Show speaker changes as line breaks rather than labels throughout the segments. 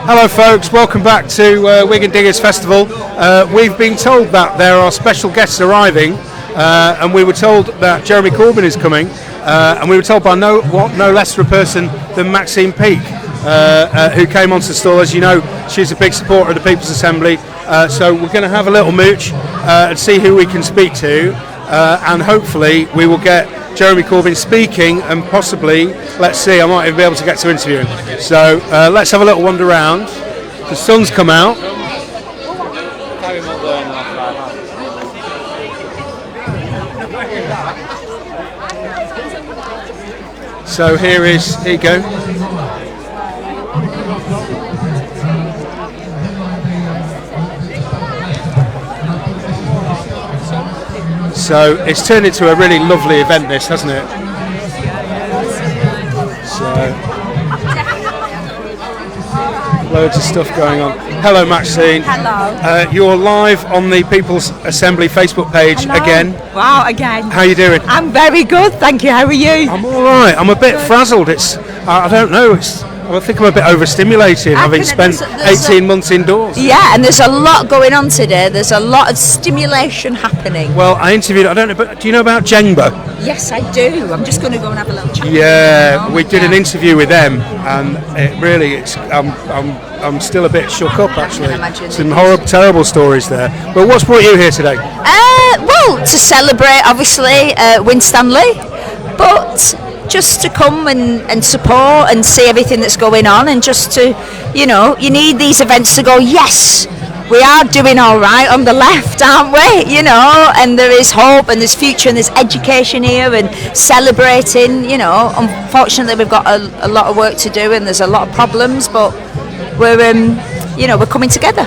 Hello folks, welcome back to Wigan Diggers Festival. We've been told that there are special guests arriving, and we were told that Jeremy Corbyn is coming, and we were told by no less a person than Maxine Peake, who came onto the stall. As you know, she's a big supporter of the People's Assembly, so we're going to have a little mooch and see who we can speak to, and hopefully we will get Jeremy Corbyn speaking, and possibly, let's see, I might even be able to get to interview him. So let's have a little wander around. The sun's come out. So here you go. So it's turned into a really lovely event, this, hasn't it? So loads of stuff going on. Hello, Maxine.
Hello.
You're live on the People's Assembly Facebook page. Hello. Again.
Wow, again.
How are you doing?
I'm very good, thank you. How are you?
I'm all right. I'm a bit frazzled. I don't know. I think I'm a bit overstimulated, having spent 18 months indoors.
Yeah, and there's a lot going on today. There's a lot of stimulation happening.
Well, I interviewed, I don't know, but do you know about Jenga?
Yes, I do. I'm just going to go and have a little chat.
Yeah, we did an interview with them, and it really, I'm still a bit shook up, actually. Some horrible, terrible stories there. But what's brought you here today?
Well, to celebrate, obviously, Winstanley, but just to come and support and see everything that's going on, and just to, you need these events to go, yes, we are doing all right on the left, aren't we? And there is hope, and there's future, and there's education here, and celebrating. Unfortunately, we've got a lot of work to do, and there's a lot of problems, but we're coming together.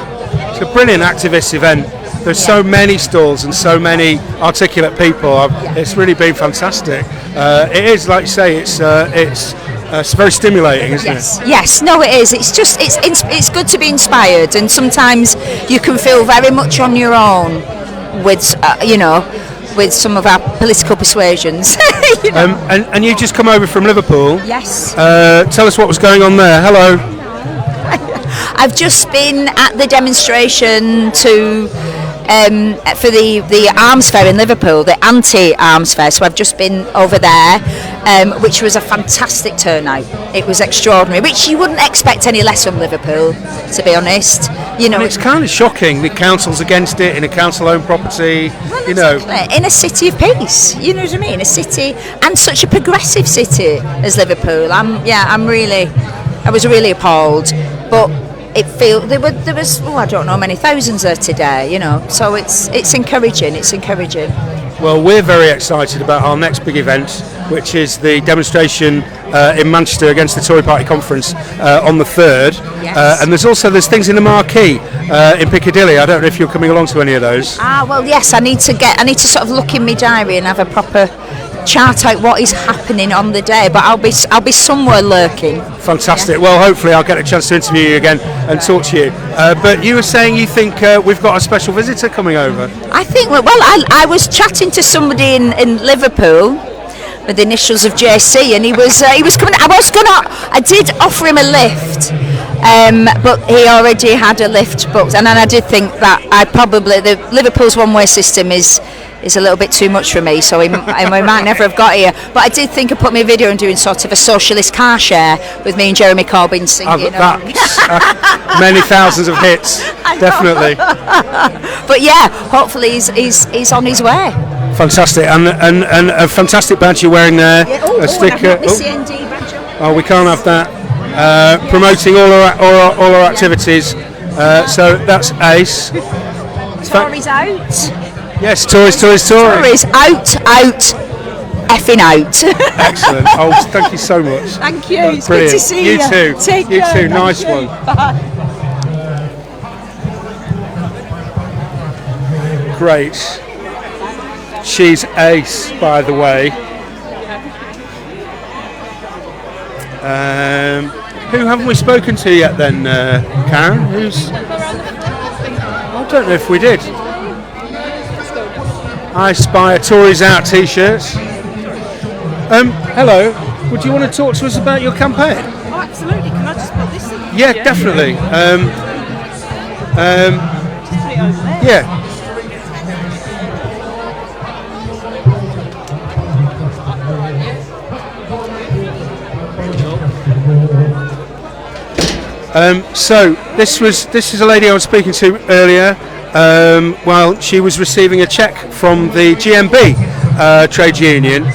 It's a brilliant activist event. There's so many stalls and so many articulate people. It's really been fantastic. It is, like you say, it's very stimulating, isn't it?
Yes, no, it is. It's just it's good to be inspired, and sometimes you can feel very much on your own with with some of our political persuasions.
And you just come over from Liverpool.
Yes.
Tell us what was going on there. Hello.
I've just been at the demonstration for the arms fair in Liverpool, the anti-arms fair. So I've just been over there, which was a fantastic turnout. It was extraordinary, which you wouldn't expect any less from Liverpool, to be honest. And
it's kind of shocking. The council's against it in a council-owned property.
Well, exactly. In a city of peace. You know what I mean? A city, and such a progressive city as Liverpool. I was really appalled, but there was I don't know, many thousands there today, so it's encouraging.
Well, we're very excited about our next big event, which is the demonstration in Manchester against the Tory Party conference on the 3rd.
Yes.
And there's things in the marquee in Piccadilly. I don't know if you're coming along to any of those.
Well, yes, I need to sort of look in my diary and have a proper chart out what is happening on the day, but I'll be somewhere lurking.
Fantastic. Well, hopefully I'll get a chance to interview you again and talk to you. But you were saying you think we've got a special visitor coming over.
I think I was chatting to somebody in Liverpool with the initials of JC, and he was coming. I did offer him a lift, but he already had a lift booked, and then I did think that the Liverpool's one-way system is a little bit too much for me, so I might never have got here. But I did think of putting me a video and doing sort of a socialist car share with me and Jeremy Corbyn singing.
That's many thousands of hits, definitely.
But yeah, hopefully he's on his way.
Fantastic, and a fantastic badge you're wearing there.
Yeah.
A sticker.
CND badge.
Oh, we can't have that. Promoting all our activities. So that's ace.
Tories out.
Yes, Tories
out, effing out.
Excellent. Oh, thank you so much.
Thank you. It's
brilliant.
good to see you.
You too.
Take care.
You too. Nice one.
Bye.
Great. She's ace, by the way. Who haven't we spoken to yet then, Karen? I don't know if we did. I spy a Tories out t-shirts. Hello, would you want to talk to us about your campaign?
Oh, absolutely. Can I just put this in?
Yeah, definitely. Yeah. So this is a lady I was speaking to earlier while she was receiving a cheque from the GMB trade union.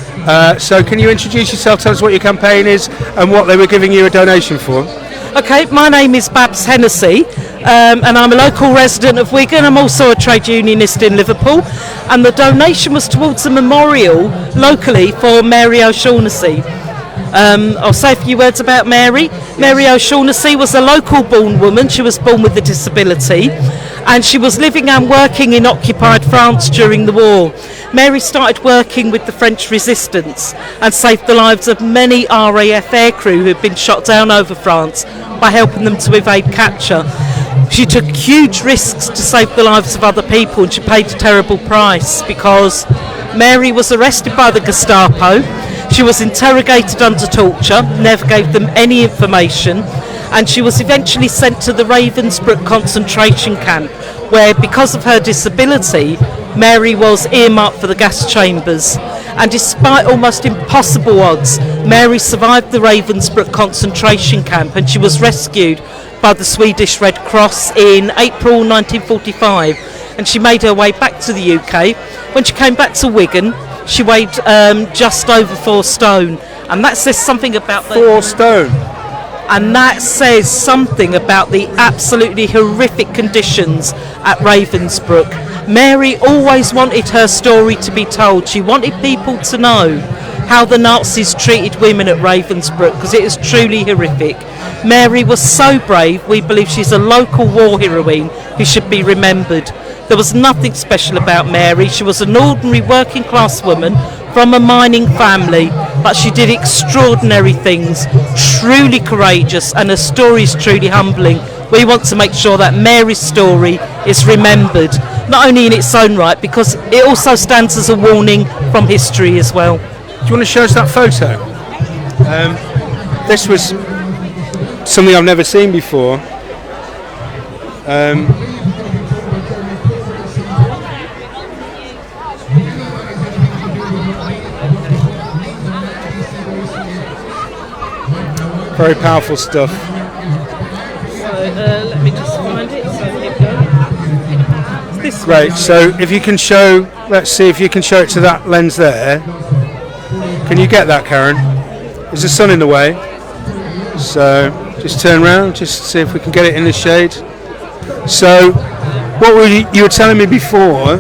So can you introduce yourself, tell us what your campaign is and what they were giving you a donation for?
Okay, my name is Babs Hennessy and I'm a local resident of Wigan. I'm also a trade unionist in Liverpool, and the donation was towards a memorial locally for Mary O'Shaughnessy. I'll say a few words about Mary. Mary O'Shaughnessy was a local born woman. She was born with a disability and she was living and working in occupied France during the war. Mary started working with the French resistance and saved the lives of many RAF aircrew who had been shot down over France by helping them to evade capture. She took huge risks to save the lives of other people, and she paid a terrible price because Mary was arrested by the Gestapo. She was interrogated under torture, never gave them any information, and she was eventually sent to the Ravensbrück concentration camp, where, because of her disability, Mary was earmarked for the gas chambers. And despite almost impossible odds, Mary survived the Ravensbrück concentration camp, and she was rescued by the Swedish Red Cross in April 1945, and she made her way back to the UK. When she came back to Wigan, she weighed just over 4 stone, and that says something about
4 stone.
And that says something about the absolutely horrific conditions at Ravensbrück. Mary always wanted her story to be told. She wanted people to know how the Nazis treated women at Ravensbrück, because it is truly horrific. Mary was so brave. We believe she's a local war heroine who should be remembered. There was nothing special about Mary. She was an ordinary working class woman from a mining family, but she did extraordinary things, truly courageous, and her story is truly humbling. We want to make sure that Mary's story is remembered, not only in its own right, because it also stands as a warning from history as well.
Do you want to show us that photo? This was something I've never seen before. Very powerful stuff.
So let me just find it. So here we go. This
Great. So if you can show, let's see if you can show it to that lens there. Can you get that, Karen? Is the sun in the way? So just turn around, just see if we can get it in the shade. So what you were telling me before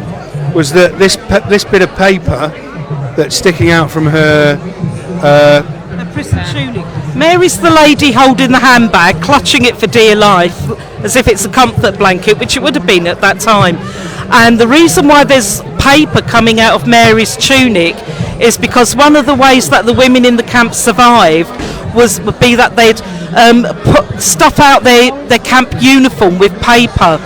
was that this bit of paper that's sticking out from her
prison tunic. Mary's the lady holding the handbag, clutching it for dear life, as if it's a comfort blanket, which it would have been at that time. And the reason why there's paper coming out of Mary's tunic is because one of the ways that the women in the camp survived would be that they'd put stuff out their camp uniform with paper,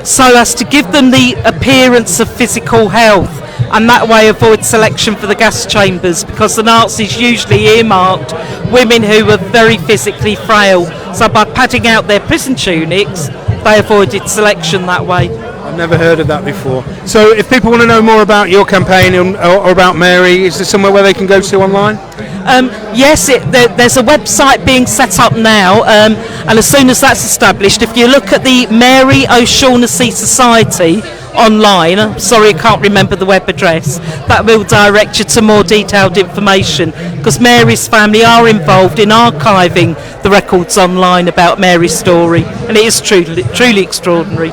so as to give them the appearance of physical health, and that way avoid selection for the gas chambers, because the Nazis usually earmarked women who were very physically frail. So by padding out their prison tunics, they avoided selection that way.
I've never heard of that before. So if people want to know more about your campaign or about Mary, is there somewhere where they can go to online?
Yes, there's a website being set up now, and as soon as that's established, if you look at the Mary O'Shaughnessy Society online, I'm sorry I can't remember the web address, that will direct you to more detailed information, because Mary's family are involved in archiving the records online about Mary's story, and it is truly extraordinary.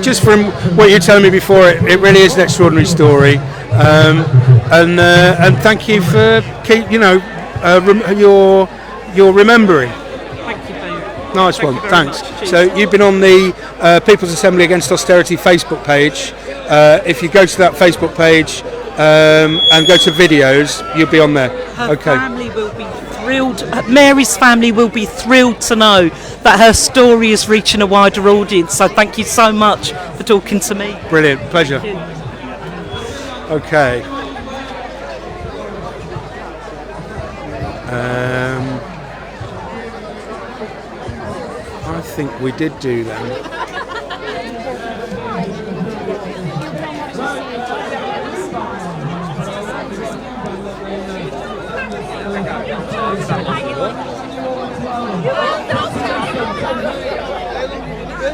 Just from what you were telling me before, it really is an extraordinary story, and thank you for your remembering. Nice one, thanks. So you've been on the People's Assembly Against Austerity Facebook page. If you go to that Facebook page and go to videos, you'll be on there.
Her family will be thrilled. Mary's family will be thrilled to know that her story is reaching a wider audience. So thank you so much for talking to me.
Brilliant, pleasure. Okay. I think we did do them.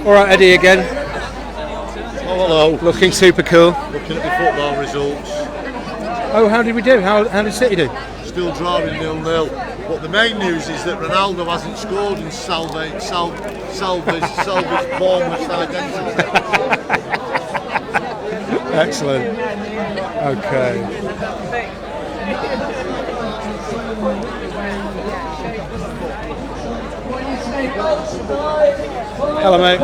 All right, Eddie again.
Oh, hello.
Looking super cool.
Looking at the football results.
Oh, how did we do? How did City do?
Still drawing 0-0. But the main news is that Ronaldo hasn't scored and salvaged Bournemouth's identity.
Excellent. Okay. Hello, mate.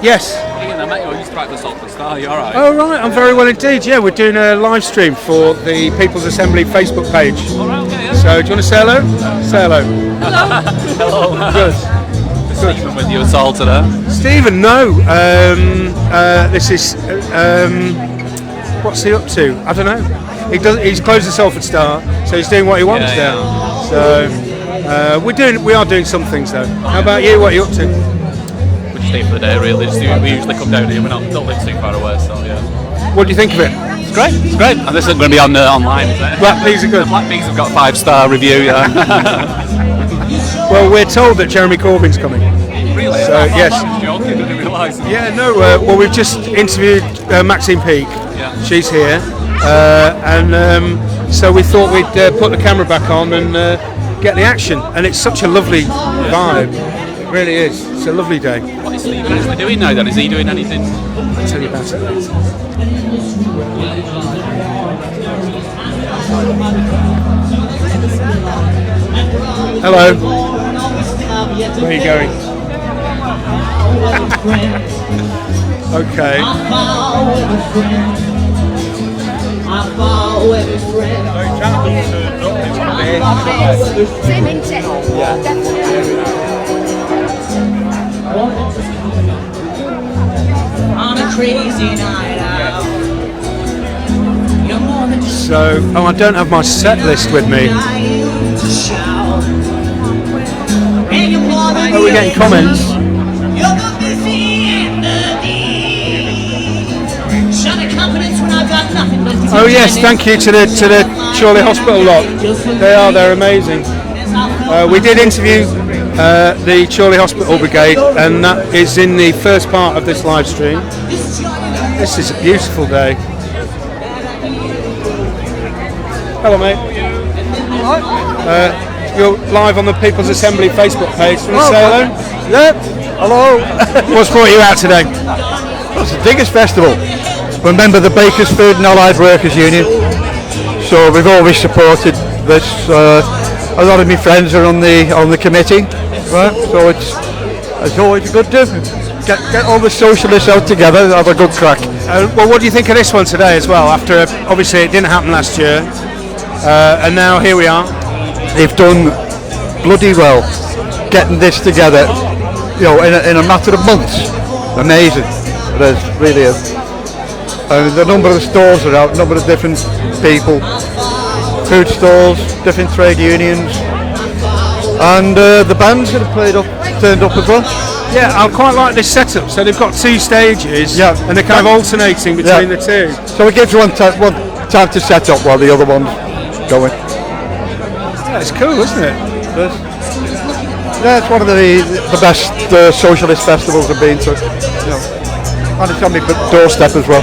Yes.
Ian, I met you. I used to write the Salt and Star. You all right?
Oh, right. I'm very well indeed. Yeah, we're doing a live stream for the People's Assembly Facebook page.
All right, okay, yeah.
So, do you want to say hello? Say hello.
Hello.
Good.
Stephen with you at all today?
Stephen, no. This is. What's he up to? I don't know. He's closed the Salford Star, so he's doing what he wants now. So we are doing some things though. How about you? What are you up to?
We just stay for the day, really. We usually come down here. We don't live too far away, so yeah.
What do you think of it?
It's great. It's great. And this isn't going to be on online, is it?
Black Peas are good.
Black Peas have got 5-star review. Yeah.
Well, we're told that Jeremy Corbyn's coming.
Really?
So yes.
I was joking. I didn't realise.
Yeah, no. Well, we've just interviewed Maxine Peake.
Yeah.
She's here, so we thought we'd put the camera back on and get the action. And it's such a lovely vibe. It really is. It's a lovely day.
What is Stephen actually doing now then? Is he doing anything?
I'll tell you about it later. Hello. Where are you going? Okay.
Same intent. On a crazy night out.
So, I don't have my set list with me. Oh, we're getting comments. Oh yes, thank you to the Chorley Hospital lot. They're amazing. We did interview the Chorley Hospital Brigade, and that is in the first part of this live stream. This is a beautiful day. Hello, mate. You're live on the People's Assembly Facebook page. Want to say hello?
Yep. Hello.
What's brought you out today?
It's the Diggers Festival. We're a member of the Bakers Food and Allied Workers Union, so we've always supported this. A lot of my friends are on the committee, right? So it's always good to get all the socialists out together and have a good crack.
Well, what do you think of this one today as well? After obviously it didn't happen last year, and now here we are.
They've done bloody well getting this together, in a matter of months. Amazing, it is, really is. The number of stores are out, a number of different people, food stalls, different trade unions, and the bands that have turned up as well.
Yeah, I quite like this setup. So they've got two stages, and they're kind of alternating between the two.
So it gives one time to set up while the other one's going.
Yeah, it's cool, isn't it?
Yeah, it's one of the best socialist festivals I've been to. And it's on my doorstep as well.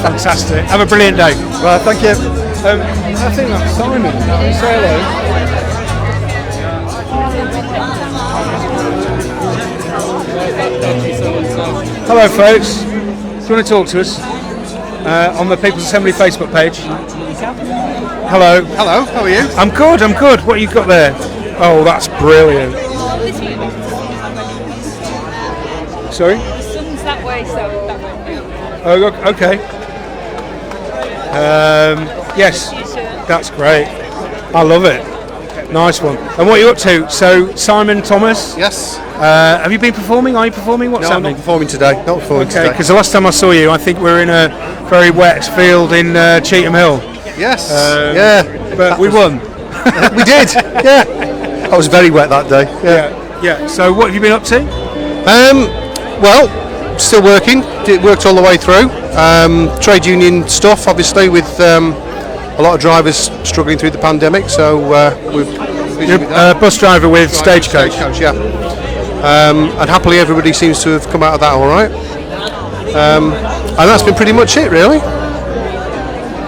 Fantastic. Have a brilliant day.
Right, thank you.
I think that's Simon. Say hello. Hello, folks. Do you want to talk to us on the People's Assembly Facebook page? Hello.
Hello, how are you?
I'm good. What you got there? Oh, that's brilliant. Sorry?
The sun's that way, so that way.
Oh, okay. Yes, that's great. I love it. Nice one. And what are you up to? So, Simon Thomas?
Yes.
Have you been performing? Are you performing? What's happening?
I'm not performing today.
Okay, because the last time I saw you, I think we were in a very wet field in Cheetham Hill.
Yes.
But we won.
We did. Yeah. I was very wet that day.
Yeah. Yeah. So what have you been up to?
Well, still working. Worked all the way through. Trade union stuff, obviously, with a lot of drivers struggling through the pandemic. So we've
Bus driver with Stagecoach.
yeah. And happily, everybody seems to have come out of that all right. And that's been pretty much it, really.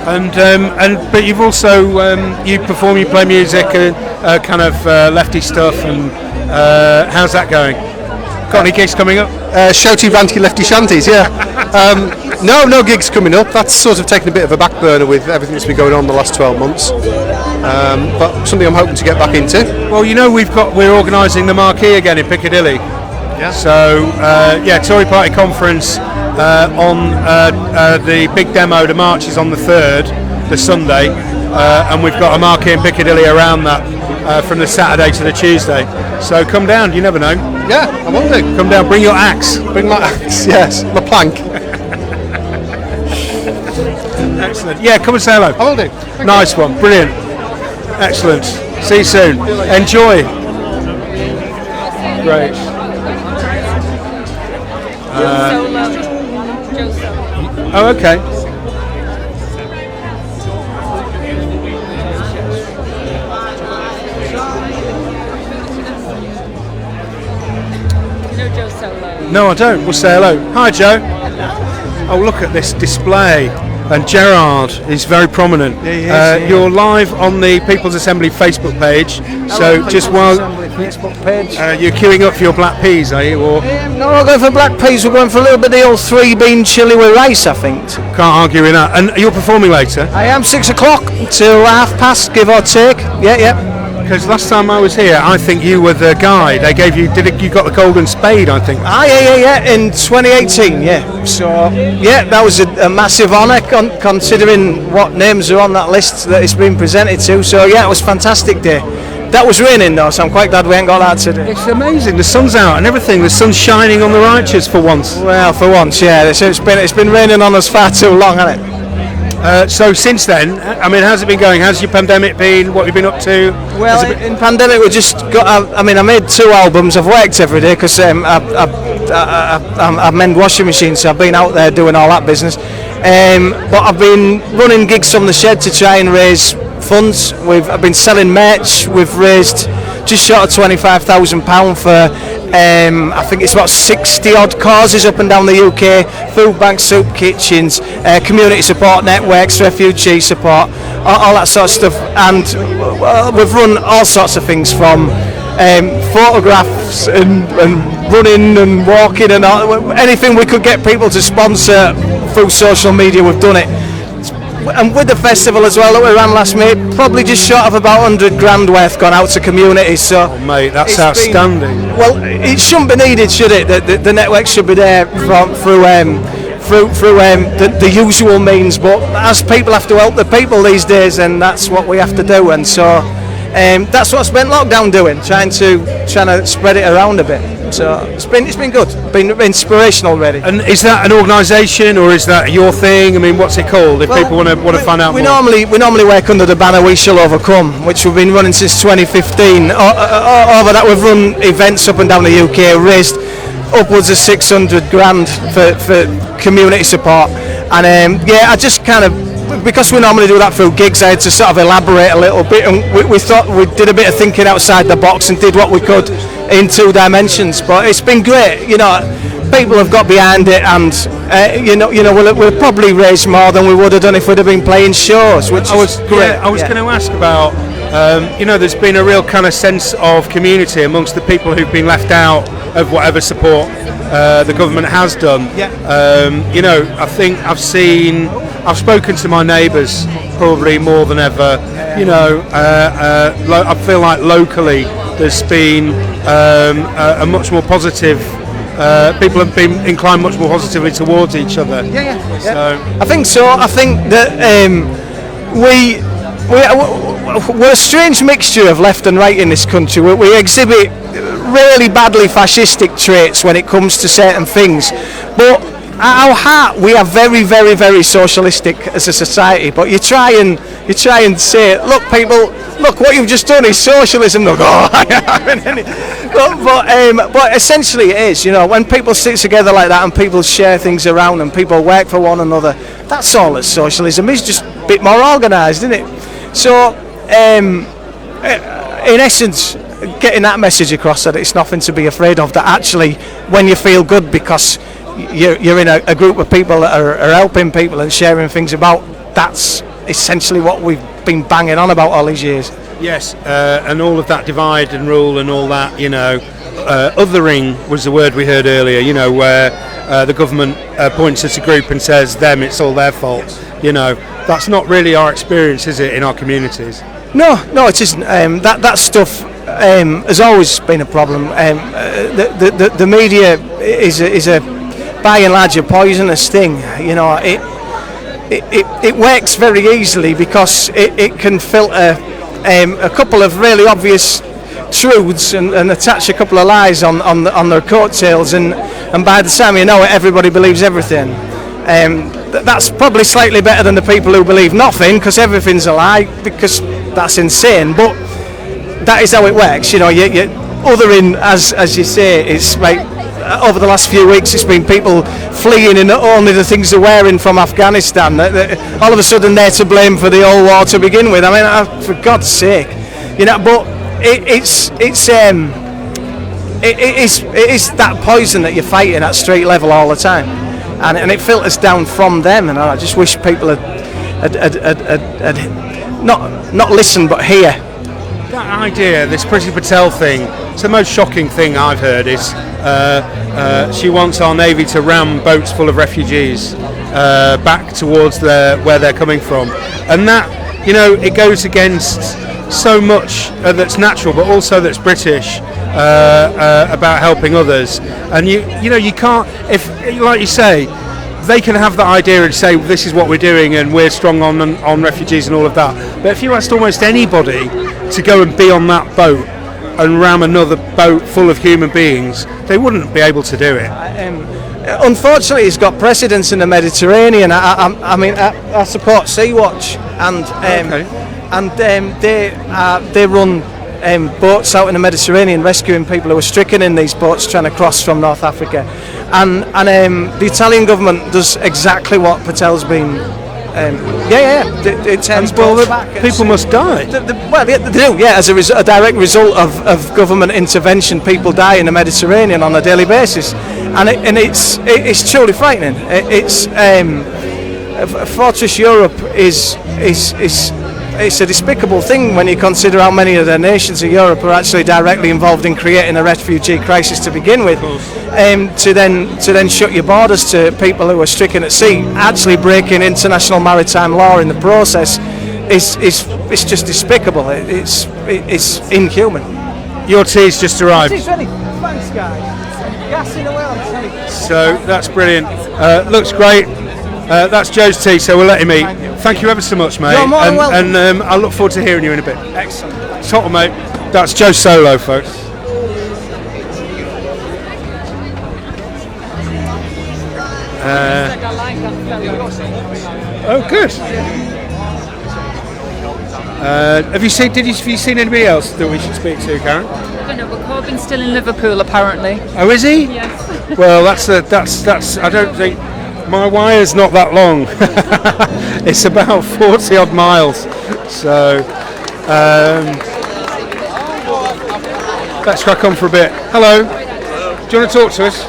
And but you've also you perform, you play music, kind of lefty stuff, and how's that going? Got any gigs coming up?
Shouty, ranty, lefty shanties, yeah. No gigs coming up. That's sort of taken a bit of a back burner with everything that's been going on the last 12 months. But something I'm hoping to get back into.
Well, you know, we're organising the Marquee again in Piccadilly.
Yeah.
So Tory Party conference on the big demo. The march is on the 3rd, the Sunday, and we've got a Marquee in Piccadilly around that from the Saturday to the Tuesday. So come down. You never know.
Yeah, I will do.
Come down. Bring your axe.
Bring my axe. Yes, my plank.
Excellent. Yeah, come and say hello.
I will do.
Nice one. Brilliant. Excellent. See you soon. Enjoy. Great. Oh, okay. No, I don't. We'll say hello. Hi, Joe. Oh, look at this display. And Gerard is very prominent.
Yeah,
You're live on the People's Assembly Facebook page. So just while
Facebook page.
you're queuing up for your black peas, are you? Or
No, we're not going for black peas. We're going for a little bit of the old 3-bean chili with rice, I think.
can't argue with that. And you're performing later.
I am 6 o'clock till 30:30, give or take. Yeah.
Because last time I was here, I think you were the guy. They gave you. You got the Golden Spade? I think.
Yeah. In 2018, yeah. So yeah, that was a massive honour considering what names are on that list that it's been presented to. So yeah, it was a fantastic day. That was raining though, so I'm quite glad we ain't got that today.
It's amazing. The sun's out and everything. The sun's shining on the righteous for once.
Well, for once, yeah. It's been raining on us far too long, hasn't it?
So since then, I mean, how's it been going? How's your pandemic been? What have you been up to?
Well, in pandemic we just got. I made 2 albums. I've worked every day because I mend washing machines, so I've been out there doing all that business. But I've been running gigs from the shed to try and raise funds. I've been selling merch. We've raised just short of £25,000 for. I think it's about 60 odd causes up and down the UK, food banks, soup kitchens, community support networks, refugee support, all that sort of stuff. And we've run all sorts of things from photographs and running and walking and anything we could get people to sponsor through social media, we've done it. And with the festival as well that we ran last May, probably just short of about 100 grand worth gone out to communities. So,
mate, that's outstanding.
Well, it shouldn't be needed, should it? The network should be there through the usual means. But as people have to help the people these days, and that's what we have to do. And so that's what I spent lockdown doing, trying to spread it around a bit. So it's been good, been inspirational really.
And is that an organisation or is that your thing? I mean, what's it called? If people want to find out
we
more.
We normally work under the banner We Shall Overcome, which we've been running since 2015. Over that we've run events up and down the UK, raised upwards of 600 grand for community support. And I just kind of, because we normally do that through gigs, I had to sort of elaborate a little bit, and we thought we did a bit of thinking outside the box and did what we could in 2 dimensions. But it's been great, people have got behind it, and we'll probably raise more than we would have done if we'd have been playing shows, which is great.
I was going to ask about, there's been a real kind of sense of community amongst the people who've been left out of whatever support the government has done. I think I've spoken to my neighbours probably more than ever. I feel like locally there's been a much more positive. People have been inclined much more positively towards each other. So
I think so. I think that we're a strange mixture of left and right in this country. We exhibit really badly fascistic traits when it comes to certain things, but at our heart, we are very, very, very socialistic as a society. But you try and say, look, people, look what you've just done is socialism. Look, but essentially it is. You know, when people sit together like that and people share things around and people work for one another, that's all that socialism is. Just a bit more organised, isn't it? So, in essence, getting that message across that it's nothing to be afraid of. That actually, when you feel good because you're in a group of people that are helping people and sharing things about, that's essentially what we've been banging on about all these years.
Yes, and all of that divide and rule and all that, you know, othering was the word we heard earlier, you know, where the government points at a group and says them, it's all their fault. You know, that's not really our experience, is it, in our communities?
No, it isn't. That stuff has always been a problem. The media is a by and large a poisonous thing. You know, it works very easily because it can filter a couple of really obvious truths and attach a couple of lies on their coattails, and by the time you know it, everybody believes everything. That's probably slightly better than the people who believe nothing, because everything's a lie, because that's insane. But that is how it works. You know, you othering, as you say, it's like over the last few weeks it's been people fleeing in only the things they're wearing from Afghanistan. All of a sudden they're to blame for the whole war to begin with. I mean, for God's sake, you know. But it is that poison that you're fighting at street level all the time, and it filters down from them. And I just wish people had not listen but hear.
That idea, this Pt. Patel thing, it's the most shocking thing I've heard is she wants our Navy to ram boats full of refugees back towards where they're coming from. And that, you know, it goes against so much that's natural, but also that's British about helping others. And you know, you can't, if, like you say, they can have that idea and say this is what we're doing and we're strong on refugees and all of that. But if you asked almost anybody to go and be on that boat and ram another boat full of human beings, they wouldn't be able to do it.
Unfortunately, it's got precedence in the Mediterranean. I mean, I support Sea-Watch, and they run boats out in the Mediterranean rescuing people who are stricken in these boats trying to cross from North Africa. And the Italian government does exactly what Patel's been. It turns boats back.
People must die.
Well, they do. Yeah, as a direct result of government intervention, people die in the Mediterranean on a daily basis, and it's truly frightening. Fortress Europe is a despicable thing when you consider how many of the nations of Europe are actually directly involved in creating a refugee crisis to begin with. To then shut your borders to people who are stricken at sea, actually breaking international maritime law in the process, is just despicable. It's inhuman.
Your tea's just arrived.
Tea's ready. Thanks, guys. Gassing away on telly.
So that's brilliant. Looks great. That's Joe's tea, so we'll let him eat. Thank you ever so much, mate.
You're more than welcome.
And I look forward to hearing you in a bit.
Excellent.
Top, mate. That's Joe Solo, folks. Oh, good. Have you seen anybody else that we should speak to, Karen?
I don't know, but Corbyn's still in Liverpool apparently.
Oh, is he?
Yes.
Well, that's. I don't think my wire's not that long. It's about 40 odd miles. So let's crack on for a bit. Hello. Do you want to talk to us?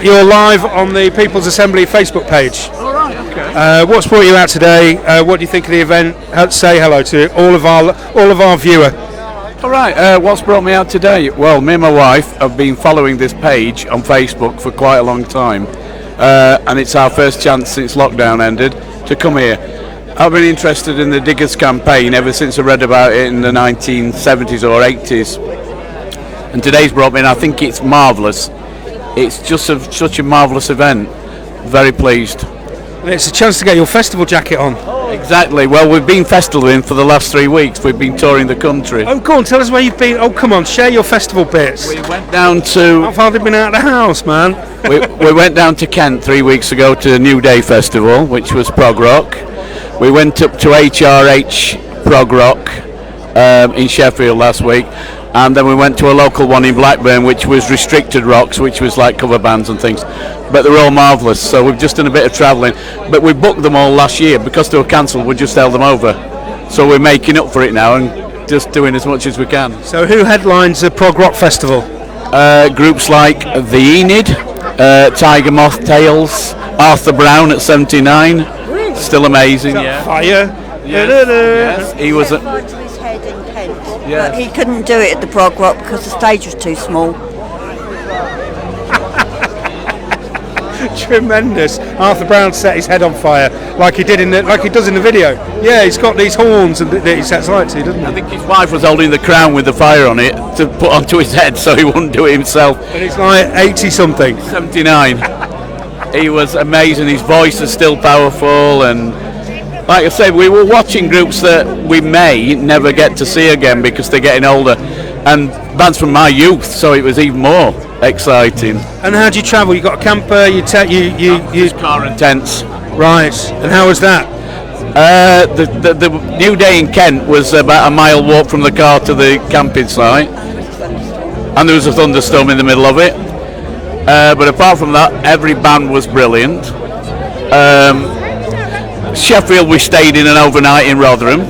You're live on the People's Assembly Facebook page.
All right. Okay.
What's brought you out today? What do you think of the event? Say hello to all of our viewer.
All right. What's brought me out today? Well, me and my wife have been following this page on Facebook for quite a long time, and it's our first chance since lockdown ended to come here. I've been interested in the Diggers campaign ever since I read about it in the 1970s or 80s, and today's brought me in. I think it's marvellous. It's just such a marvellous event. Very pleased.
And it's a chance to get your festival jacket on.
Exactly. Well, we've been festivaling for the last 3 weeks. We've been touring the country.
Oh, go on, tell us where you've been. Oh, come on, share your festival bits.
We went down to.
How far have you been out of the house, man?
we went down to Kent 3 weeks ago to the New Day Festival, which was prog rock. We went up to HRH prog rock in Sheffield last week, and then we went to a local one in Blackburn, which was Restricted Rocks, which was like cover bands and things. But they're all marvellous, so we've just done a bit of travelling. But we booked them all last year because they were cancelled. We just held them over, so we're making up for it now and just doing as much as we can.
So who headlines the prog rock festival?
Groups like The Enid, Tiger Moth Tales, Arthur Brown at 79, still amazing. Yeah.
Fire.
Yes. He was
to his head in Kent, but he couldn't do it at the prog rock because the stage was too small.
Tremendous. Arthur Brown set his head on fire like he does in the video. Yeah, he's got these horns that he sets light to, doesn't he?
I think his wife was holding the crown with the fire on it to put onto his head so he wouldn't do it himself.
And he's like 80 something.
79. He was amazing. His voice is still powerful, and like I said, we were watching groups that we may never get to see again because they're getting older, and bands from my youth, so it was even more exciting.
And how do you travel? You got a camper? You
car and tents.
Right. And how was that?
The New Day in Kent was about a mile walk from the car to the camping site, and there was a thunderstorm in the middle of it. But apart from that, every band was brilliant. Sheffield, we stayed in an overnight in Rotherham.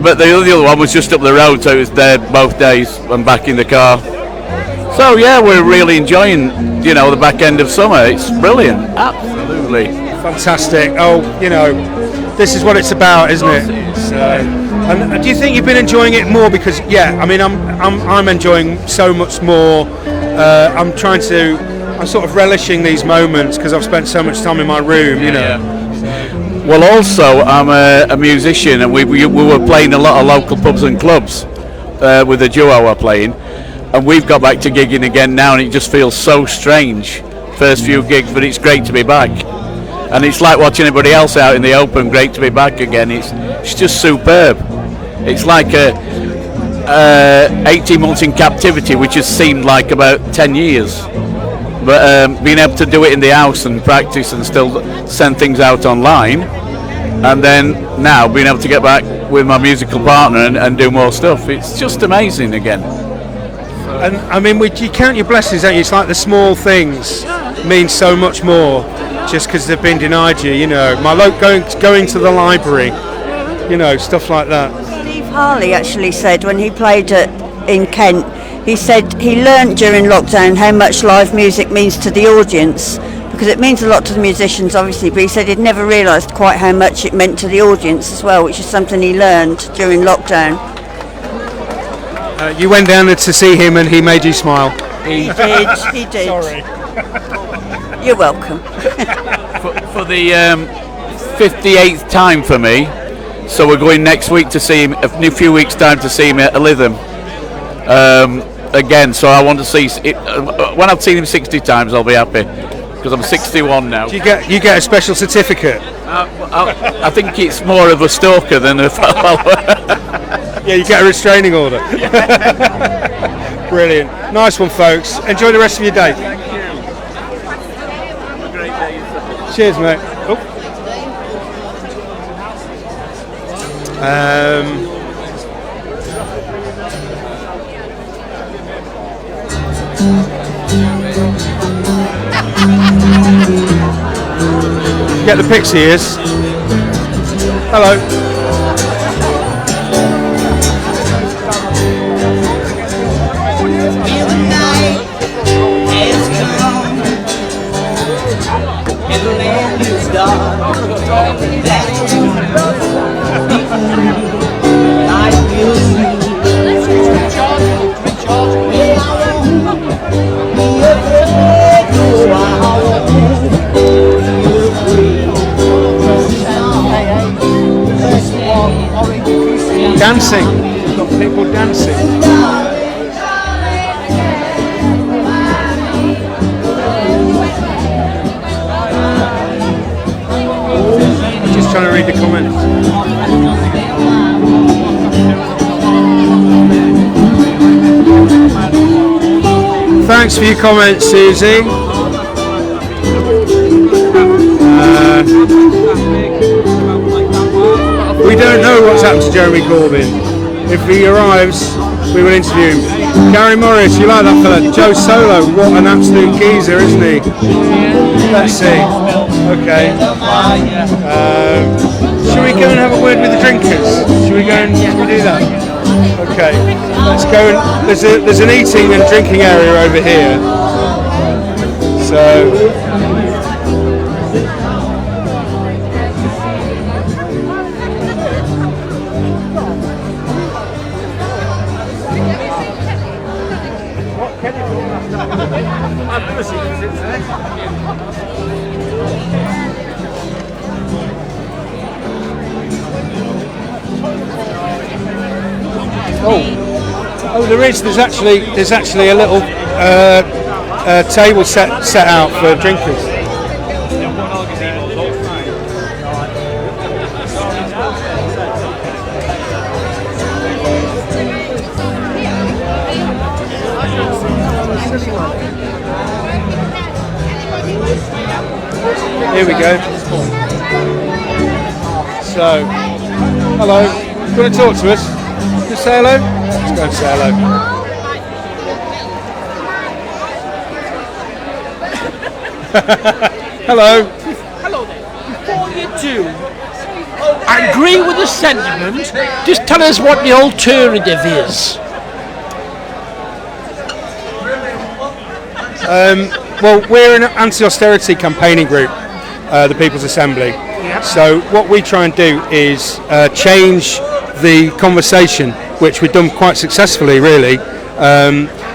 But the other one was just up the road, so it was there both days and back in the car. So yeah, we're really enjoying, the back end of summer. It's brilliant, absolutely
fantastic. Oh, this is what it's about, isn't it? And do you think you've been enjoying it more? Because I'm enjoying so much more. I'm sort of relishing these moments because I've spent so much time in my room,
Well, also, I'm a musician, and we were playing a lot of local pubs and clubs with the duo we're playing, and we've got back to gigging again now, and it just feels so strange. First few gigs, but it's great to be back. And it's like watching everybody else out in the open, great to be back again. It's just superb. It's like 18 months in captivity, which has seemed like about 10 years. But being able to do it in the house and practice and still send things out online, and then now being able to get back with my musical partner and do more stuff, it's just amazing again.
And you count your blessings, don't you? It's like the small things mean so much more just because they've been denied you, My going to the library, stuff like that.
Steve Harley actually said when he played in Kent, he said he learnt during lockdown how much live music means to the audience, because it means a lot to the musicians obviously, but he said he'd never realised quite how much it meant to the audience as well, which is something he learned during lockdown.
You went down there to see him and he made you smile.
He did.
Sorry.
You're welcome.
for the 58th time for me, so we're going next week to see him, a few weeks time to see him at Lytham. Again, so I want to see it. When I've seen him 60 times, I'll be happy because I'm 61 now.
Do you get a special certificate?
I think it's more of a stalker than a follower.
Yeah, you get a restraining order. Brilliant, nice one, folks. Enjoy the rest of your day.
Thank you. Have a great day.
Cheers, mate. Get the pixie ears. Hello. Dancing. We've got people dancing. Thanks for your comments, Susie. We don't know what's happened to Jeremy Corbyn. If he arrives, we will interview him. Gary Morris, you like that fella? Joe Solo, what an absolute geezer, isn't he? Let's see. Okay. Should we go and have a word with the drinkers? Should we do that? Okay. Let's go. There's an eating and drinking area over here. So. Oh, there's actually a little table set out for drinkers. Here we go. So, hello. You want to talk to us? Just say hello? Let's go and say hello. Hello.
Hello there. Before you do, I agree with the sentiment. Just tell us what the alternative is.
Well, we're an anti-austerity campaigning group, the People's Assembly.
Yep.
So what we try and do is change the conversation, which we've done quite successfully, really.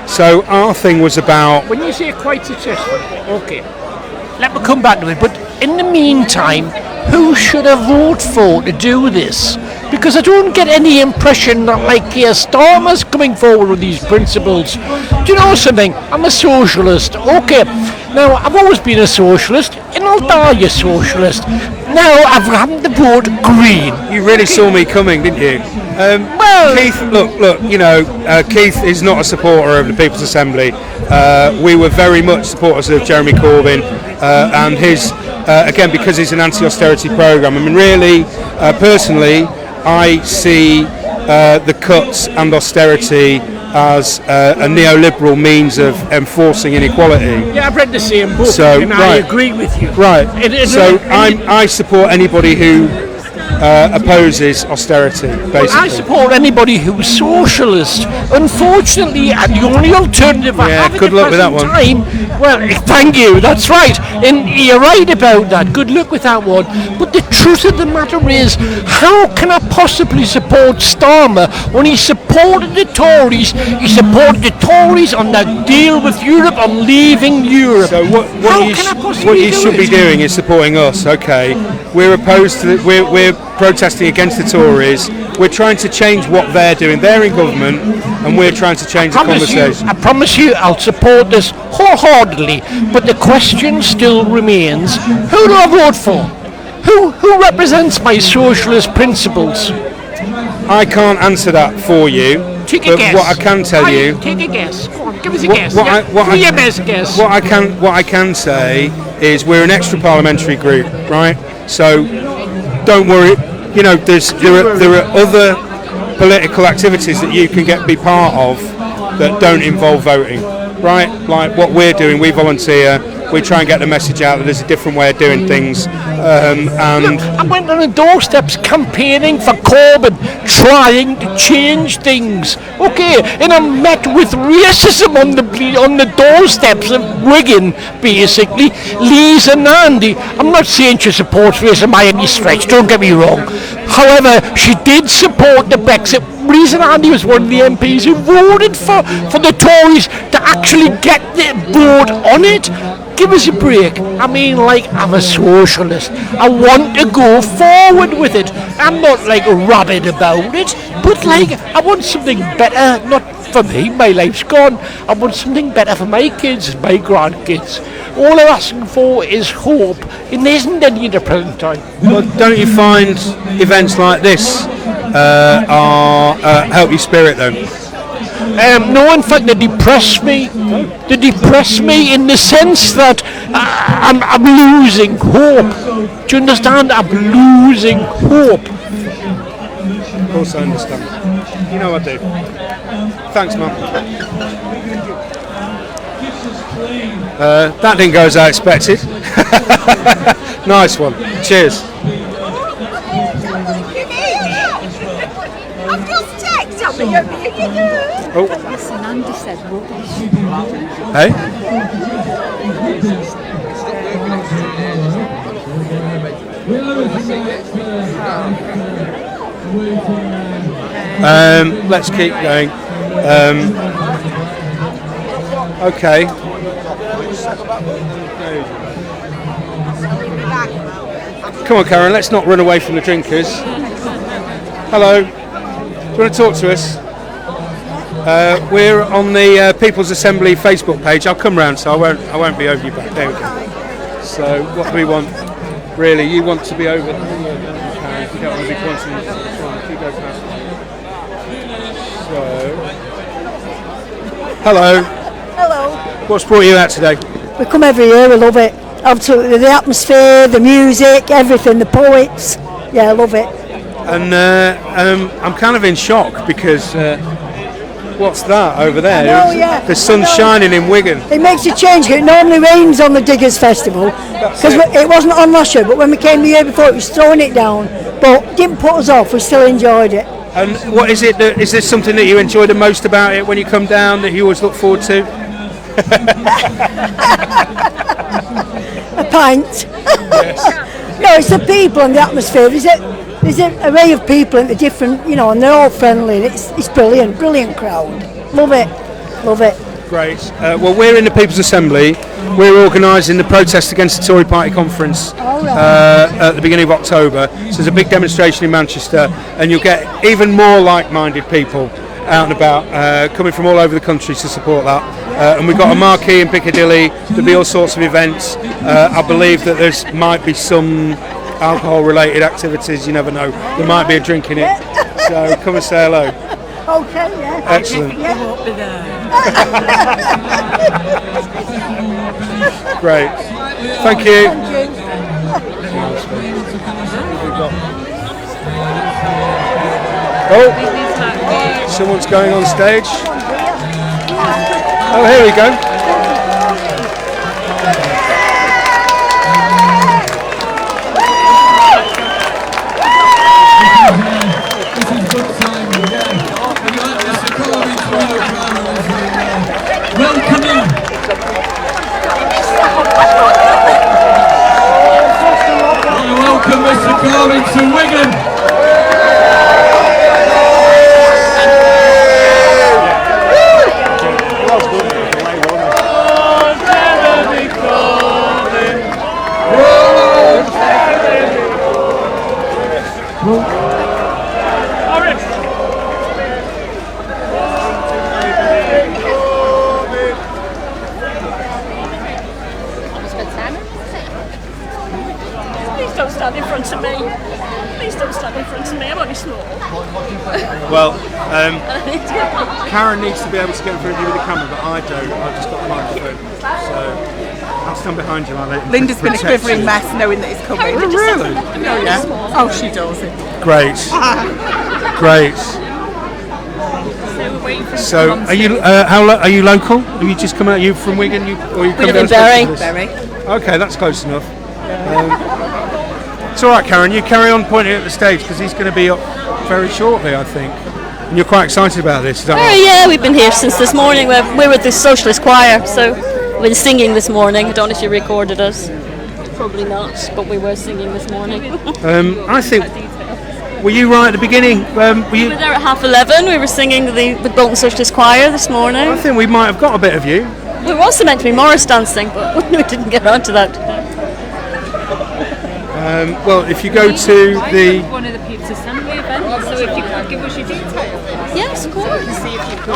So our thing was about...
When you say quite successful, okay, let me come back to it. But in the meantime, who should I vote for to do this? Because I don't get any impression that, like, Keir Starmer's coming forward with these principles. Do you know something? I'm a socialist. Okay. Now, I've always been a socialist, and I'll die a socialist. Now, I've had to vote Green.
You really saw me coming, didn't you? Well, Keith, look. You know, Keith is not a supporter of the People's Assembly. We were very much supporters of Jeremy Corbyn and his, again, because he's an anti-austerity programme. I mean, really, personally, I see the cuts and austerity as a neoliberal means of enforcing inequality.
Yeah, I've read the same book,
so,
and I agree with you.
Right. I support anybody who opposes austerity, basically.
Well, I support anybody who's socialist. Unfortunately, and the only alternative I have
good luck with that one.
Time, well, thank you, that's right. And you're right about that. Good luck with that one. But the truth of the matter is, how can I possibly support Starmer when he supported the Tories? He supported the Tories on that deal with Europe on leaving Europe.
So what you should be doing is supporting us. Okay, we're opposed to we're protesting against the Tories. We're trying to change what they're doing. They're in government, and we're trying to change the conversation.
I promise you, I'll support this wholeheartedly. But the question still remains: who do I vote for? Who represents my socialist principles?
I can't answer that for you.
Take a guess.
What I can tell you.
Take a guess. Go on, give us a guess. Give your best guess.
What I can say is we're an extra parliamentary group, right? So don't worry. You know, there are other political activities that you can be part of that don't involve voting, right? Like what we're doing, we volunteer. We try and get the message out that there's a different way of doing things. And
look, I went on the doorsteps campaigning for Corbyn, trying to change things. Okay, and I met with racism on the doorsteps of Wigan, basically. Lisa Nandy. I'm not saying she supports racism by any stretch, don't get me wrong. However, she did support the Brexit. Lisa Nandy was one of the MPs who voted for the Tories to actually get the vote on it. Give us a break. I mean, like, I'm a socialist. I want to go forward with it. I'm not, like, rabid about it, but, like, I want something better, not for me, my life's gone. I want something better for my kids, my grandkids. All I'm asking for is hope, and there isn't any at the present time.
Well, don't you find events like this help your spirit, though?
No, in fact, they depress me. They depress me in the sense that I'm losing hope. Do you understand? I'm losing hope.
Of course I understand. You know I do. Thanks, man. That didn't go as I expected. Nice one. Cheers. Oh.
Listen, Andy said rubbish.
Hey? Let's keep going. Okay. Come on, Karen, let's not run away from the drinkers. Hello. Do you want to talk to us? We're on the People's Assembly Facebook page. I'll come round, so I won't be over you back. There we go. So, what do we want? Really, you want to be over here, Karen. You don't want to be constantly. You go past. So, hello.
Hello.
What's brought you out today?
We come every year, we love it. Absolutely, the atmosphere, the music, everything, the poets. Yeah, I love it.
And I'm kind of in shock because what's that over there?
I know, yeah.
The sun's shining in Wigan.
It makes a change. It normally rains on the Diggers Festival because it wasn't on last year, but when we came the year before, it was throwing it down. But it didn't put us off. We still enjoyed it.
And what is it? Is there something that you enjoy the most about it when you come down that you always look forward to?
A pint.
Yes.
No, it's the people and the atmosphere. There's an array of people and the different, and they're all friendly. And it's brilliant, brilliant crowd. Love it, love it.
Great. Well, we're in the People's Assembly. We're organising the protest against the Tory Party conference at the beginning of October. So there's a big demonstration in Manchester, and you'll get even more like-minded people out and about, coming from all over the country to support that. And we've got a marquee in Piccadilly. There'll be all sorts of events. I believe that there might be some alcohol-related activities. You never know. There might be a drink in it. So come and say hello.
Okay, yeah.
Excellent.
Yeah.
Great. Thank you. Oh, someone's going on stage. Oh, here we go.
Welcome in. Welcome Mr. Corbyn to Wigan.
Please don't stand in front of me. Please don't stand in front of me. I'm only small.
Well, Karen needs to be able to get in front of you with the camera, but I don't. I've just got the microphone. So I'll stand behind you.
Linda's been a quivering mess knowing that it's coming.
Oh, really?
Oh, yeah. Oh, she does it.
Great. Great. So, are you are you local? Have you just come out? Are you from Wigan? Or you come down to
Bury.
Okay, that's close enough. It's all right, Karen. You carry on pointing at the stage because he's going to be up very shortly, I think. And you're quite excited about this, is that right?
Yeah, we've been here since this morning. We're with the Socialist Choir, so we've been singing this morning. I don't know if you recorded us. Probably not, but we were singing this morning.
I think. Were you right at the beginning?
We were there at 11:30. We were singing the Bolton Socialist Choir this morning.
I think we might have got a bit of you.
We were also meant to be Morris dancing, but we didn't get on to that.
Well, if you go to the...
one of the People's Assembly events, so if you could give us your details.
Yes, of course.
See if you could.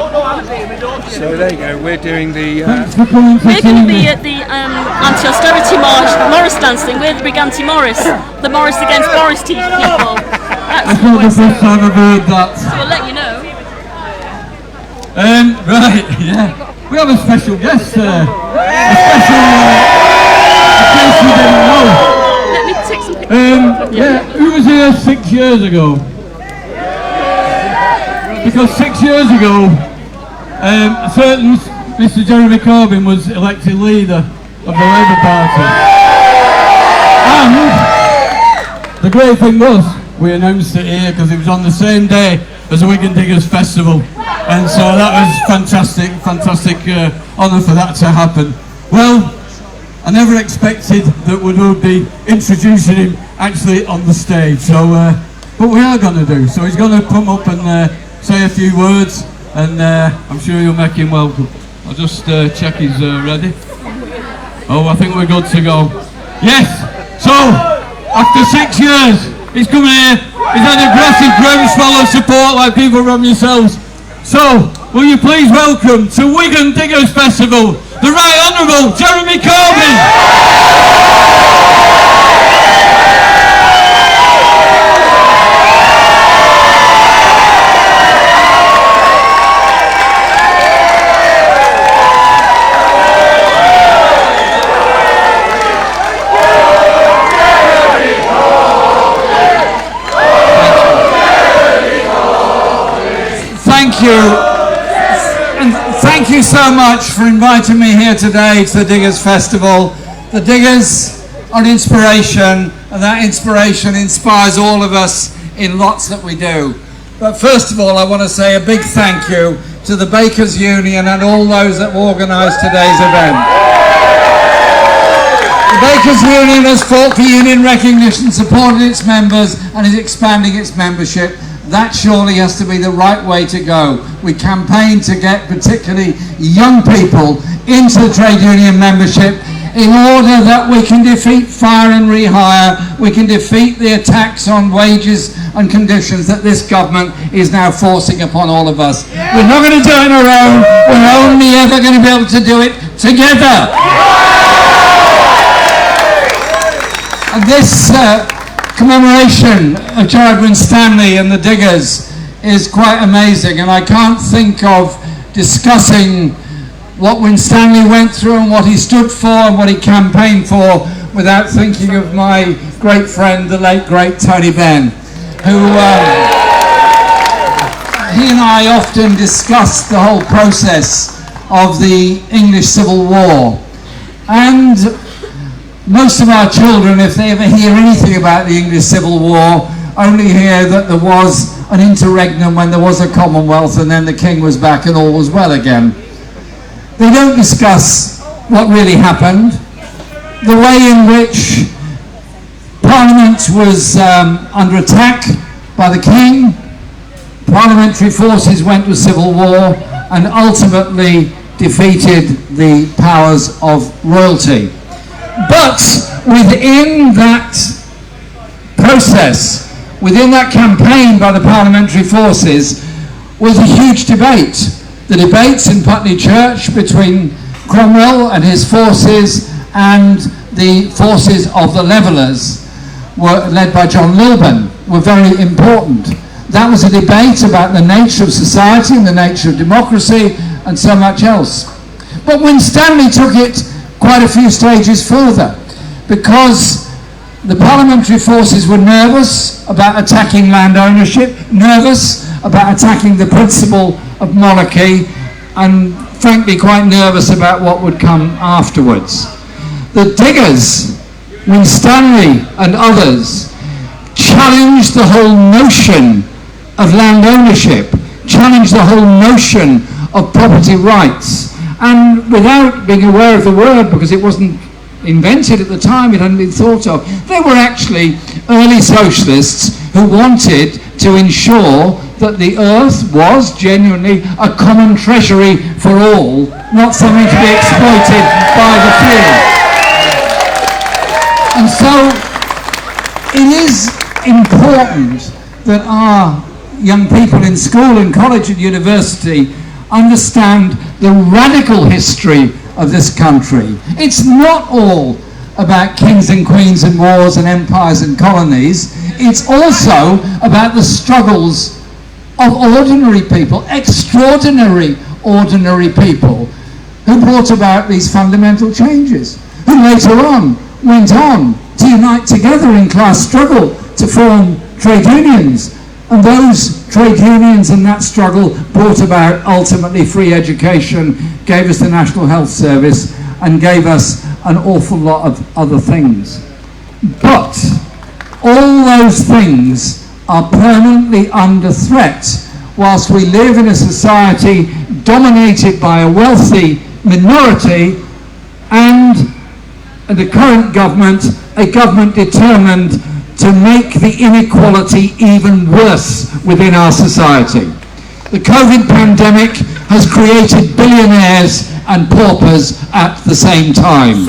So there you go, we're doing the...
We're going to be at the anti-austerity march, Morris dancing. We're the big anti-Morris, the Morris against Boris people. That's
I thought the first time I've heard that.
So we'll let you know.
Right, yeah. We have a special guest there. In case you didn't know.
Let me take some pictures.
Yeah, who was here 6 years ago? Because 6 years ago, a certain Mr. Jeremy Corbyn was elected leader of the Labour Party. And the great thing was, we announced it here because it was on the same day as the Wigan Diggers Festival. And so that was fantastic honour for that to happen. Well, I never expected that we would be introducing him actually on the stage. So, but we are going to do. So he's going to come up and say a few words, and I'm sure you'll make him welcome. I'll just check he's ready. Oh, I think we're good to go. Yes. So, after 6 years, he's coming here. He's had a massive groundswell of support like people from yourselves. So, will you please welcome to Wigan Diggers Festival, the Right Honourable Jeremy Corbyn.
Thank you, and thank you so much for inviting me here today to the Diggers Festival. The Diggers are an inspiration, and that inspiration inspires all of us in lots that we do. But first of all, I want to say a big thank you to the Bakers Union and all those that organised today's event. The Bakers Union has fought for union recognition, supported its members, and is expanding its membership. That surely has to be the right way to go. We campaign to get particularly young people into the trade union membership in order that we can defeat fire and rehire, we can defeat the attacks on wages and conditions that this government is now forcing upon all of us. We're not going to do it on our own, we're only ever going to be able to do it together. And this commemoration of Gerard Winstanley and the Diggers is quite amazing, and I can't think of discussing what Winstanley went through and what he stood for and what he campaigned for without thinking of my great friend, the late great Tony Benn, who he and I often discussed the whole process of the English Civil War. And most of our children, if they ever hear anything about the English Civil War, only hear that there was an interregnum when there was a Commonwealth and then the King was back and all was well again. They don't discuss what really happened, the way in which Parliament was under attack by the King, parliamentary forces went to civil war and ultimately defeated the powers of royalty. But within that process, within that campaign by the parliamentary forces, was a huge debate. The debates in Putney Church between Cromwell and his forces and the forces of the Levellers, were led by John Lilburn, were very important. That was a debate about the nature of society and the nature of democracy and so much else. But Winstanley took it quite a few stages further, because the parliamentary forces were nervous about attacking land ownership, nervous about attacking the principle of monarchy, and frankly quite nervous about what would come afterwards. The Diggers, Winstanley and others, challenged the whole notion of land ownership, challenged the whole notion of property rights, and without being aware of the word, because it wasn't invented at the time, it hadn't been thought of, they were actually early socialists who wanted to ensure that the earth was genuinely a common treasury for all, not something to be exploited by the few. And so it is important that our young people in school and college and university understand the radical history of this country. It's not all about kings and queens and wars and empires and colonies. It's also about the struggles of ordinary people, extraordinary ordinary people who brought about these fundamental changes, who later on went on to unite together in class struggle to form trade unions. And those trade unions and that struggle brought about ultimately free education, gave us the National Health Service, and gave us an awful lot of other things. But all those things are permanently under threat whilst we live in a society dominated by a wealthy minority and the current government, a government determined to make the inequality even worse within our society. The COVID pandemic has created billionaires and paupers at the same time.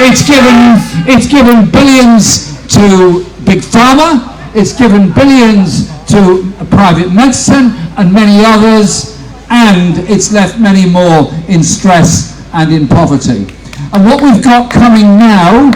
It's given billions to Big Pharma, it's given billions to private medicine and many others, and it's left many more in stress and in poverty. And what we've got coming now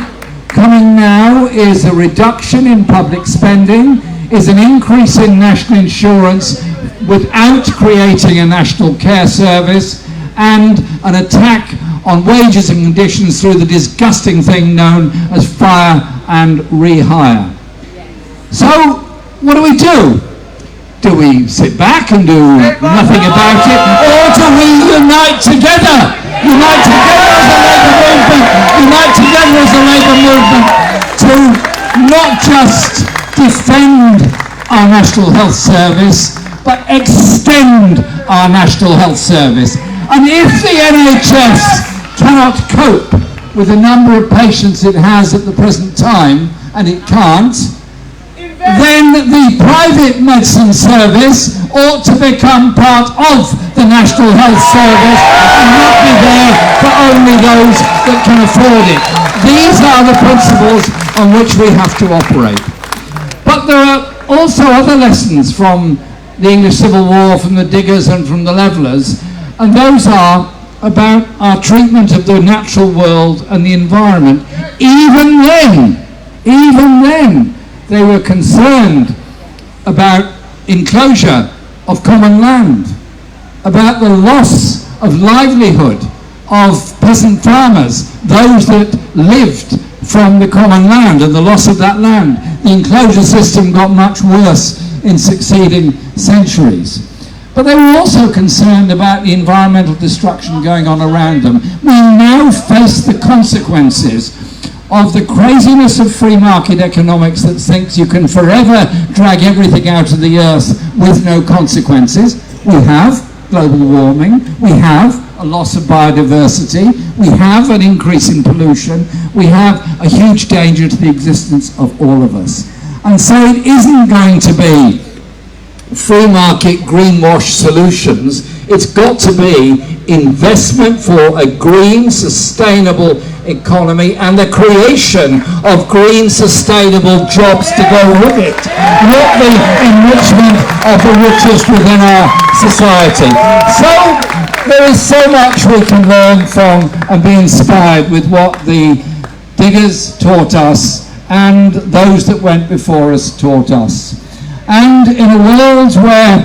is a reduction in public spending, is an increase in national insurance without creating a national care service, and an attack on wages and conditions through the disgusting thing known as fire and rehire. So, what do? Do we sit back and do nothing about it, or do we unite together? Unite together as a labour movement to not just defend our National Health Service, but extend our National Health Service. And if the NHS cannot cope with the number of patients it has at the present time, and it can't, then the private medicine service ought to become part of the National Health Service and not be there for only those that can afford it. These are the principles on which we have to operate. But there are also other lessons from the English Civil War, from the Diggers and from the Levellers, and those are about our treatment of the natural world and the environment. Even then, they were concerned about enclosure of common land, about the loss of livelihood of peasant farmers, those that lived from the common land, and the loss of that land. The enclosure system got much worse in succeeding centuries. But they were also concerned about the environmental destruction going on around them. We now face the consequences of the craziness of free market economics that thinks you can forever drag everything out of the earth with no consequences. We have global warming, we have a loss of biodiversity, we have an increase in pollution, we have a huge danger to the existence of all of us. And so it isn't going to be free market greenwash solutions. It's got to be investment for a green, sustainable economy and the creation of green, sustainable jobs to go with it, not the enrichment of the richest within our society. So there is so much we can learn from and be inspired with what the Diggers taught us and those that went before us taught us. And in a world where,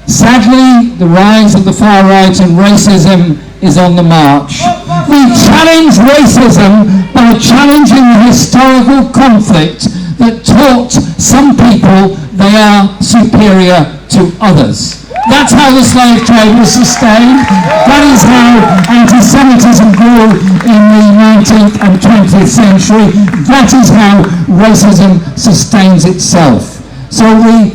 sadly, the rise of the far right and racism is on the march, we challenge racism by challenging the historical conflict that taught some people they are superior to others. That's how the slave trade was sustained. That is how anti-Semitism grew in the 19th and 20th century. That is how racism sustains itself. So we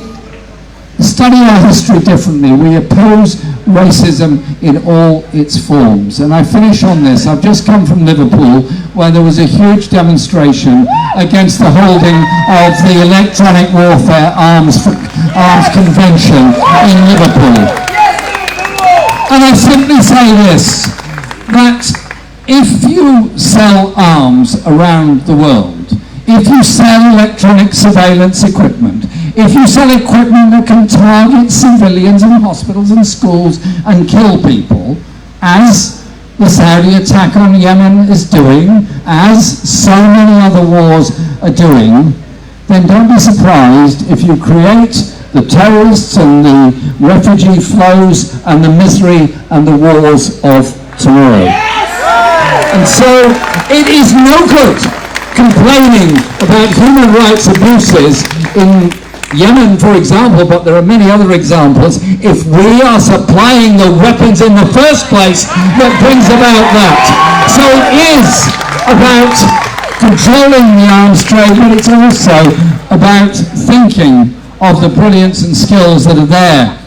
study our history differently. We oppose racism in all its forms. And I finish on this. I've just come from Liverpool, where there was a huge demonstration against the holding of the Electronic Warfare Arms Convention in Liverpool. And I simply say this, that if you sell arms around the world, if you sell electronic surveillance equipment, if you sell equipment that can target civilians in hospitals and schools and kill people, as the Saudi attack on Yemen is doing, as so many other wars are doing, then don't be surprised if you create the terrorists and the refugee flows and the misery and the wars of tomorrow. And so it is no good complaining about human rights abuses in Yemen, for example, but there are many other examples, if we are supplying the weapons in the first place that brings about that. So it is about controlling the arms trade, but it's also about thinking of the brilliance and skills that are there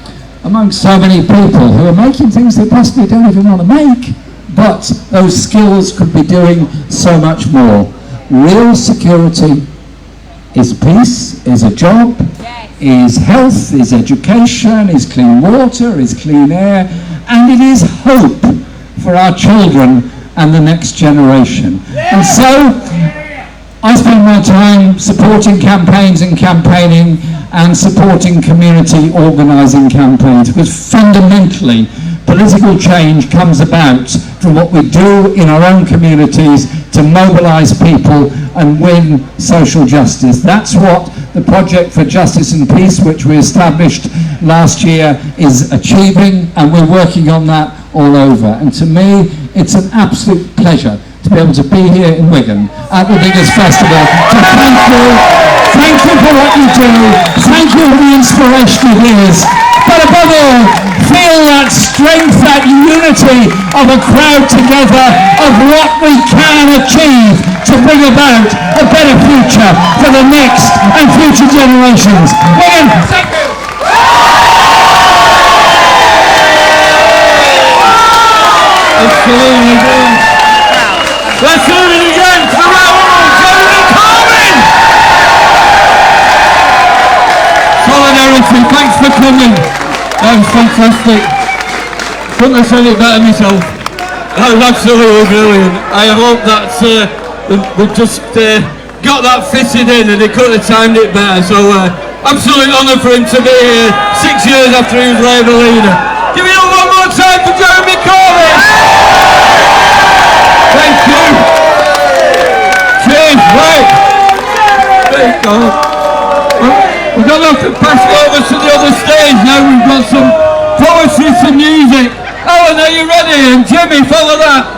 amongst so many people who are making things they possibly don't even want to make, but those skills could be doing so much more. Real security is peace, is a job, is health, is education, is clean water, is clean air, and it is hope for our children and the next generation. And so I spend my time supporting campaigns and campaigning and supporting community organising campaigns, because fundamentally political change comes about from what we do in our own communities to mobilise people and win social justice. That's what the Project for Justice and Peace, which we established last year, is achieving, and we're working on that all over. And to me, it's an absolute pleasure to be able to be here in Wigan at the biggest festival to thank you for what you do, thank you for the inspiration it is, but above all, feel that strength, that unity of a crowd together, of what we can achieve to bring about a better future for the next and future generations. Wigan, thank you.
Absolutely. Let's do it again to the Honourable Jeremy Corbyn! Solidarity, thanks for coming. That was fantastic. Couldn't have said it better myself. That was absolutely brilliant. I hope that we've just got that fitted in and they couldn't have timed it better. So absolute honour for him to be here 6 years after he was Labour leader. Give it up one more time for Jeremy Corbyn! Thank you. Cheers, right. Thank God. We're going to have to pass it over to the other stage now. We've got some poetry, some music. Alan, are you ready? And Jimmy, follow that.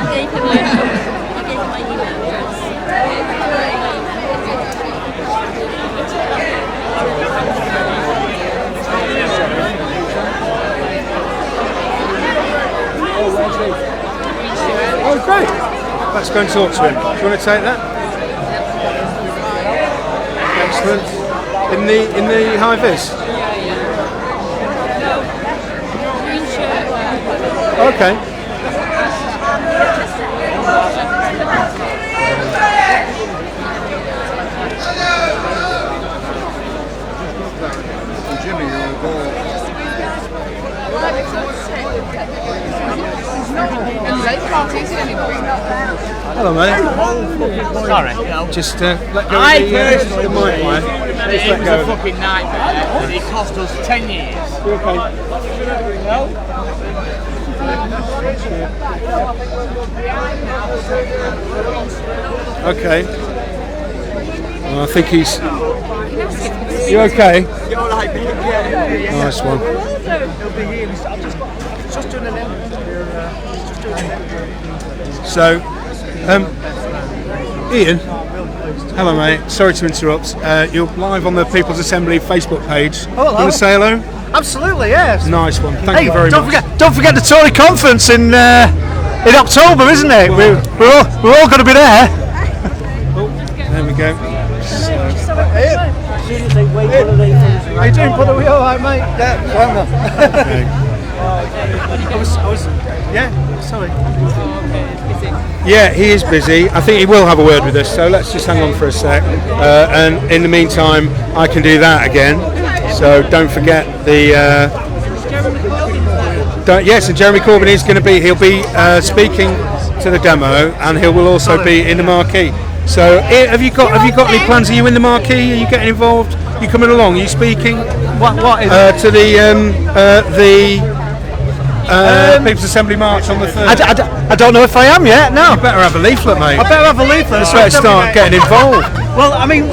Oh, great. Let's go and talk to him. Do you want to take that? Excellent. In the high vis? Okay.
Jimmy, you're a ball.
Hello, mate.
Sorry.
Just let go of the mic, mate.
It was a fucking nightmare, and it cost us 10 years.
Okay. Well, I think he's... You okay? Nice one. So, Ian, hello mate, sorry to interrupt. You're live on the People's Assembly Facebook page.
Oh, hello.
You want to say hello?
Absolutely, yes.
Nice one, thank you very much.
Don't forget the Tory conference in October, isn't it? We're all going to be there.
There we go.
How you doing, brother? We all right, mate? Yeah, yeah, sorry.
Yeah, he is busy. I think he will have a word with us, so let's just hang on for a sec. And in the meantime, I can do that again. So don't forget the... yes, and Jeremy Corbyn is going to be... He'll be speaking to the demo, and he will also be in the marquee. So have you got any plans? Are you in the marquee? Are you getting involved? Are you coming along? Are you speaking?
What is
to the People's Assembly March on the 3rd?
I don't know if I am yet. No.
You better have a leaflet, mate.
I better have a leaflet.
That's where to start getting involved.
Well, I mean,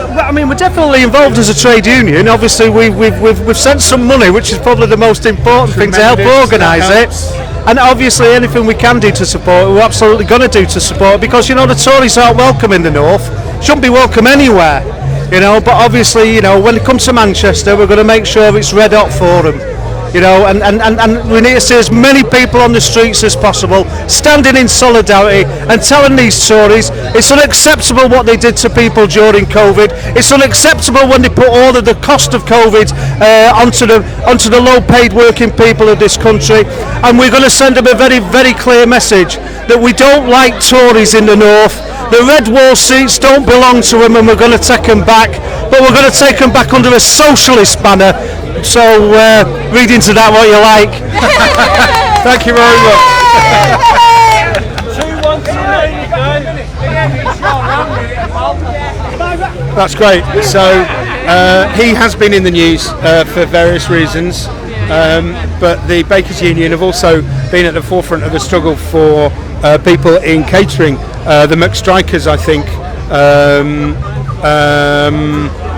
we're definitely involved as a trade union. Obviously, we've sent some money, which is probably the most important thing to help organise it. And obviously, anything we can do to support, we're absolutely going to do to support, because you know the Tories aren't welcome in the north. Shouldn't be welcome anywhere, you know. But obviously, you know, when it comes to Manchester, we're going to make sure it's red hot for them. You know, and we need to see as many people on the streets as possible, standing in solidarity and telling these Tories it's unacceptable what they did to people during COVID. It's unacceptable when they put all of the cost of COVID onto the low-paid working people of this country. And we're going to send them a very, very clear message that we don't like Tories in the north. The red wall seats don't belong to them, and we're going to take them back. But we're going to take them back under a socialist banner. So read into that what you like.
Thank you very much. That's great. So he has been in the news for various reasons, but the Bakers Union have also been at the forefront of the struggle for people in catering. The McStrikers, I think,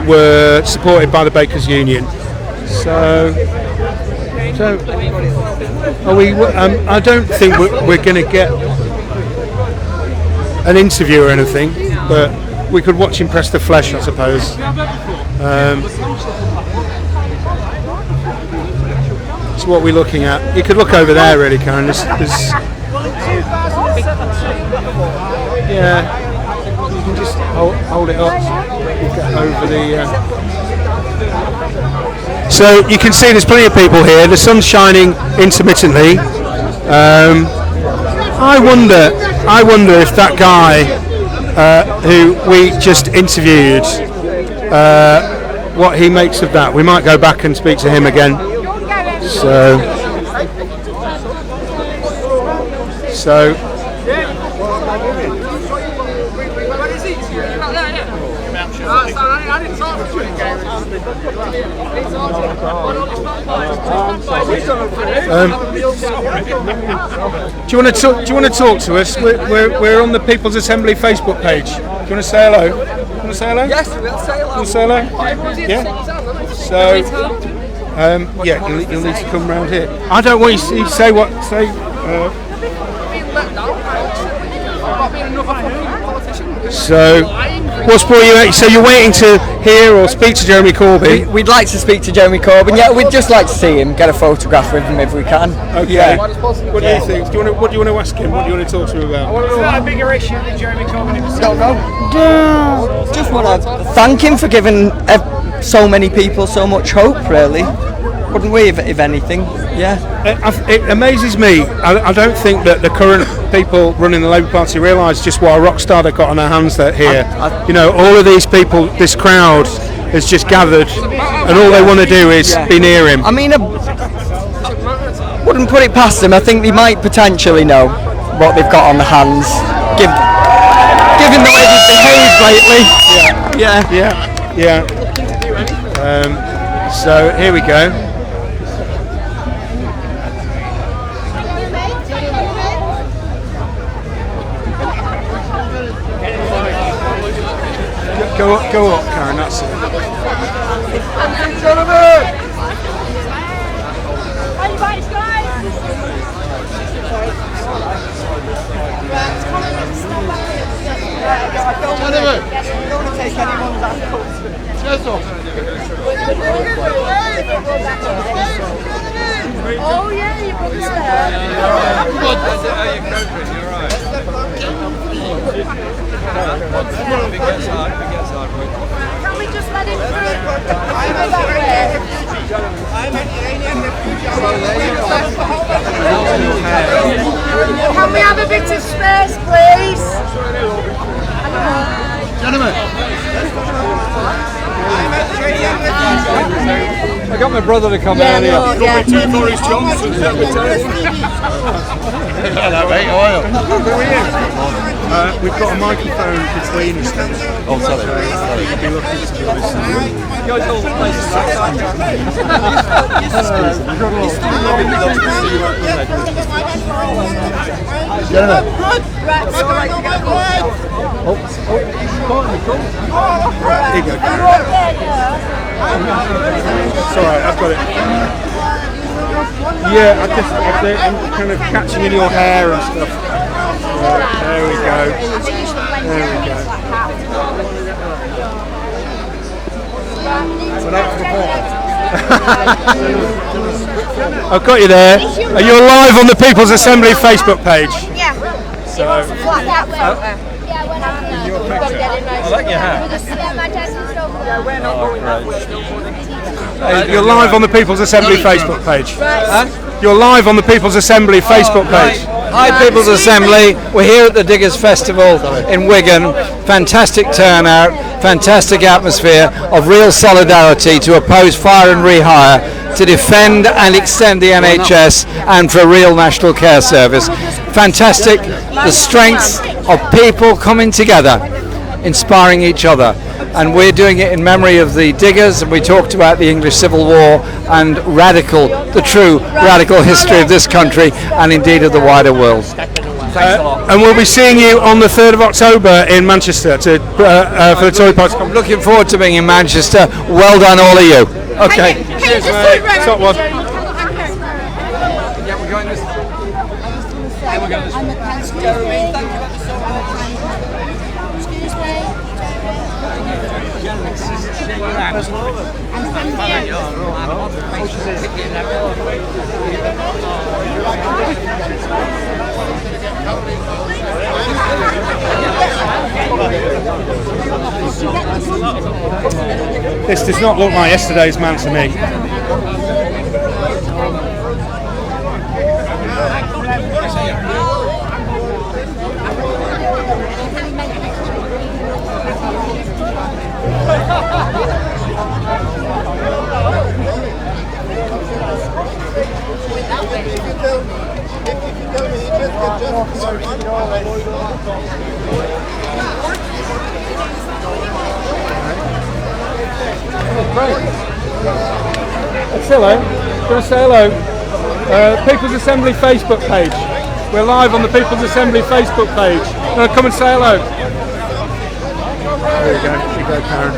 were supported by the Bakers Union. So are we? I don't think we're going to get an interview or anything, but we could watch him press the flesh, I suppose. So what we're looking at, you could look over there, really, Karen. Yeah, you can just hold it up. We'll get over the. So you can see there's plenty of people here. The sun's shining intermittently. I wonder if that guy who we just interviewed, what he makes of that. We might go back and speak to him again. So. Do you want to talk to us? We're on the People's Assembly Facebook page. Do you want to say hello? Yes, we'll say hello. Yeah. So, you'll need to come round here. I don't want you to say what. So, what's brought you out? So you're waiting to hear or speak to Jeremy Corbyn?
We'd like to speak to Jeremy Corbyn. Yeah, we'd just like to see him, get a photograph with him if we can.
Okay.
Yeah.
What do you think? What do you want to ask him? What do you want to talk to him about?
Is that a bigger issue than Jeremy Corbyn himself? Don't know. Just want to thank him for giving so many people so much hope, really. Wouldn't we, if anything? Yeah.
It amazes me. I don't think that the current people running the Labour Party realise just what a rock star they've got on their hands here. You know, all of these people, this crowd has just gathered, and all they want to do is be near him.
I mean, I wouldn't put it past them. I think they might potentially know what they've got on their hands, given the way they've behaved lately.
Yeah. So here we go. Go up, Karen, that's it.
Gentlemen!
Don't want to take anyone back.
Oh yeah, you put your hair. Can we just let him through? Can we have a bit of space, please?
Gentlemen. I got my brother to come earlier.
Got me 2 Boris Johnsons. Hello, mate. How are you?
We've got a microphone between us.
Oh, sorry.
You'd be lucky to do this. It's alright, I've got it. Yeah, I'm kind of catching in your hair and stuff. There we go. There we go. I've got you there. You're live on the People's Assembly Facebook page.
Yeah.
So,
I
like your hat.
Yeah,
you're live on the People's Assembly Facebook page. You're live on the People's Assembly Facebook page.
Hi People's Assembly, we're here at the Diggers Festival in Wigan. Fantastic turnout, fantastic atmosphere of real solidarity to oppose fire and rehire, to defend and extend the NHS and for a real national care service. Fantastic, the strength of people coming together, inspiring each other. And we're doing it in memory of the diggers, and we talked about the English Civil War and the true radical history of this country and indeed of the wider world.
And we'll be seeing you on the 3rd of October in Manchester for the Tory Party.
I'm looking forward to being in Manchester. Well done all of you. Okay.
Cheers, mate.
Top one.
Yeah, we're going this way. We're going this way.
This does not look like yesterday's man to me. Atilla, do you want to say hello? People's Assembly Facebook page. We're live on the People's Assembly Facebook page. You want to come and say hello? There you go. There you go, Karen.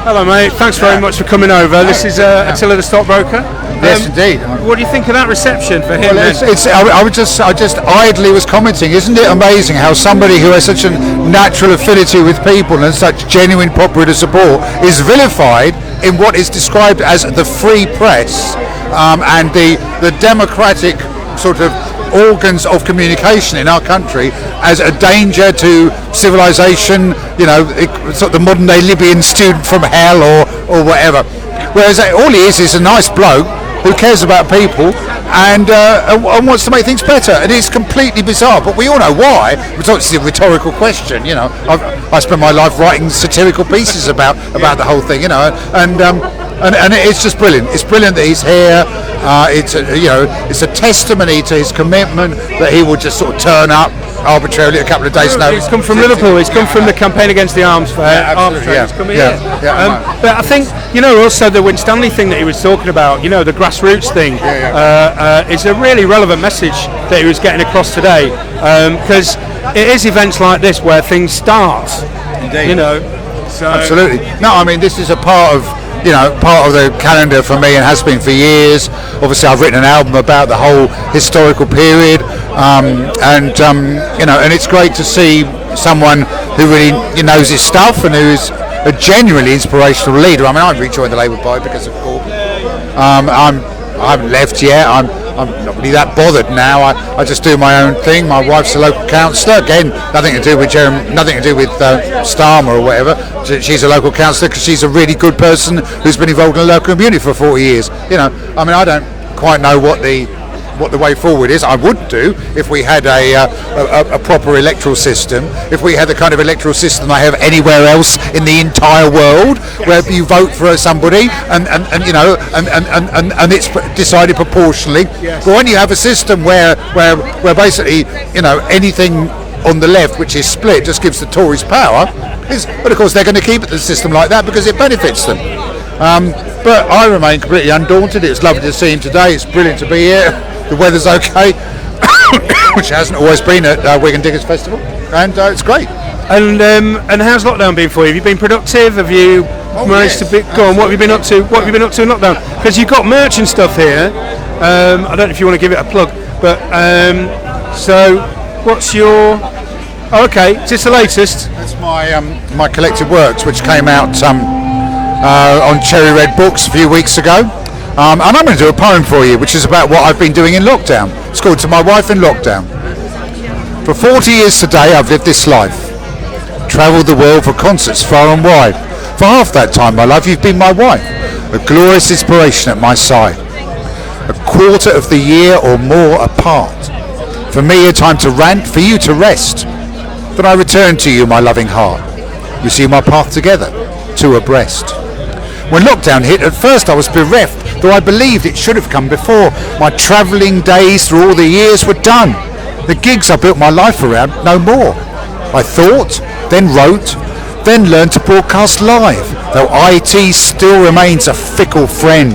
Hello, mate. Thanks very much for coming over. This is Atilla the Stockbroker.
Yes, indeed.
What do you think of that reception for him?
Well, I just idly was commenting. Isn't it amazing how somebody who has such a natural affinity with people and such genuine popular support is vilified in what is described as the free press and the democratic sort of organs of communication in our country as a danger to civilization, you know, sort of the modern day Libyan student from hell or whatever. Whereas all he is a nice bloke who cares about people and wants to make things better, and it's completely bizarre. But we all know why. It's a rhetorical question, you know. I spent my life writing satirical pieces about the whole thing, you know, and it's just brilliant. It's brilliant that he's here. It's a testimony to his commitment that he will just sort of turn up arbitrarily a couple of days notice.
He's come from Liverpool. He's come from the campaign against the arms fair. He's come here. But I think, you know, also the Winstanley thing that he was talking about, you know, the grassroots thing, is a really relevant message that he was getting across today, because it is events like this where things start.
Indeed.
You know. So
absolutely. No, I mean, this is a part of the calendar for me and has been for years. Obviously, I've written an album about the whole historical period, and it's great to see someone who really knows his stuff and who's a genuinely inspirational leader. I mean, I rejoined the Labour Party because of Corbyn. I haven't left yet. I'm not really that bothered now. I just do my own thing. My wife's a local councillor. Again, nothing to do with Starmer or whatever. She's a local councillor because she's a really good person who's been involved in the local community for 40 years. You know, I mean, I don't quite know what the
what the way forward is. I would do if we had a proper electoral system, if we had the kind of electoral system I have anywhere else in the entire world, where you vote for somebody and it's decided proportionally.
Yes.
But when you have a system where basically anything on the left which is split just gives the Tories power, but of course they're going to keep the system like that because it benefits them. But I remain completely undaunted. It's lovely to see him today. It's brilliant to be here. The weather's okay, which hasn't always been at Wigan Diggers Festival, and it's great.
And how's lockdown been for you? Have you been productive? Have you managed to be? Go on. What have you been up to? What have you been up to in lockdown? Because you've got merch and stuff here. I don't know if you want to give it a plug, but so what's your? Oh, okay, is this the latest?
It's my collected works, which came out on Cherry Red Books a few weeks ago. And I'm going to do a poem for you, which is about what I've been doing in lockdown. It's called To My Wife in Lockdown. For 40 years today, I've lived this life. Travelled the world for concerts far and wide. For half that time, my love, you've been my wife. A glorious inspiration at my side. A quarter of the year or more apart. For me, a time to rant, for you to rest. Then I return to you, my loving heart. You see my path together, two abreast. When lockdown hit, at first I was bereft, though I believed it should have come before. My travelling days through all the years were done. The gigs I built my life around, no more. I thought, then wrote, then learned to broadcast live, though IT still remains a fickle friend.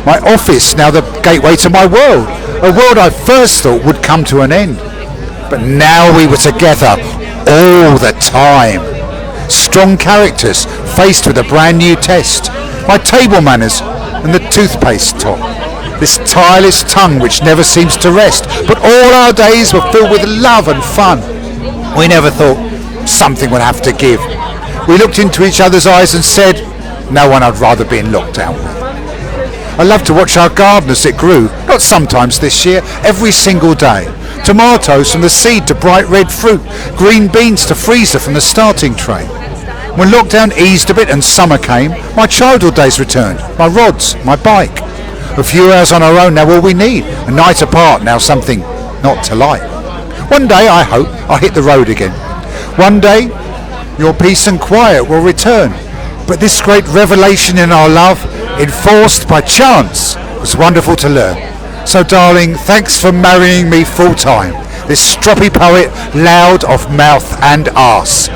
My office, now the gateway to my world, a world I first thought would come to an end. But now we were together all the time. Strong characters faced with a brand new test. My table manners and the toothpaste top. This tireless tongue which never seems to rest. But all our days were filled with love and fun. We never thought something would have to give. We looked into each other's eyes and said, no one I'd rather be in lockdown with. I love to watch our garden as it grew, not sometimes this year, every single day. Tomatoes from the seed to bright red fruit, green beans to freezer from the starting tray. When lockdown eased a bit and summer came, my childhood days returned, my rods, my bike. A few hours on our own, now all we need. A night apart, now something not to like. One day, I hope, I'll hit the road again. One day, your peace and quiet will return. But this great revelation in our love, enforced by chance, was wonderful to learn. So darling, thanks for marrying me full time. This stroppy poet, loud of mouth and arse.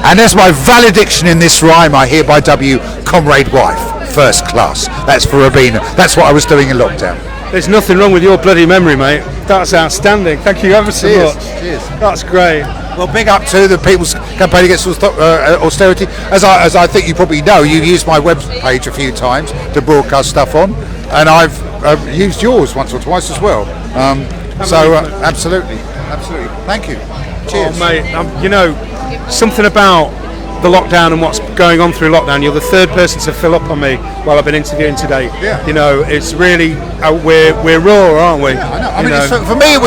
And as my valediction in this rhyme, I hereby dub you comrade wife, first class. That's for Rabina. That's what I was doing in lockdown.
There's nothing wrong with your bloody memory, mate. That's outstanding. Thank you ever so much.
Cheers.
That's great.
Well, big up to the People's Campaign Against Austerity. As I think you probably know, you've used my web page a few times to broadcast stuff on, and I've used yours once or twice as well. Absolutely. Thank you. Cheers.
Oh, mate, something about the lockdown and what's going on through lockdown. You're the third person to fill up on me while I've been interviewing today.
Yeah.
It's really we're raw, aren't we?
Yeah, I know. I mean, for me, it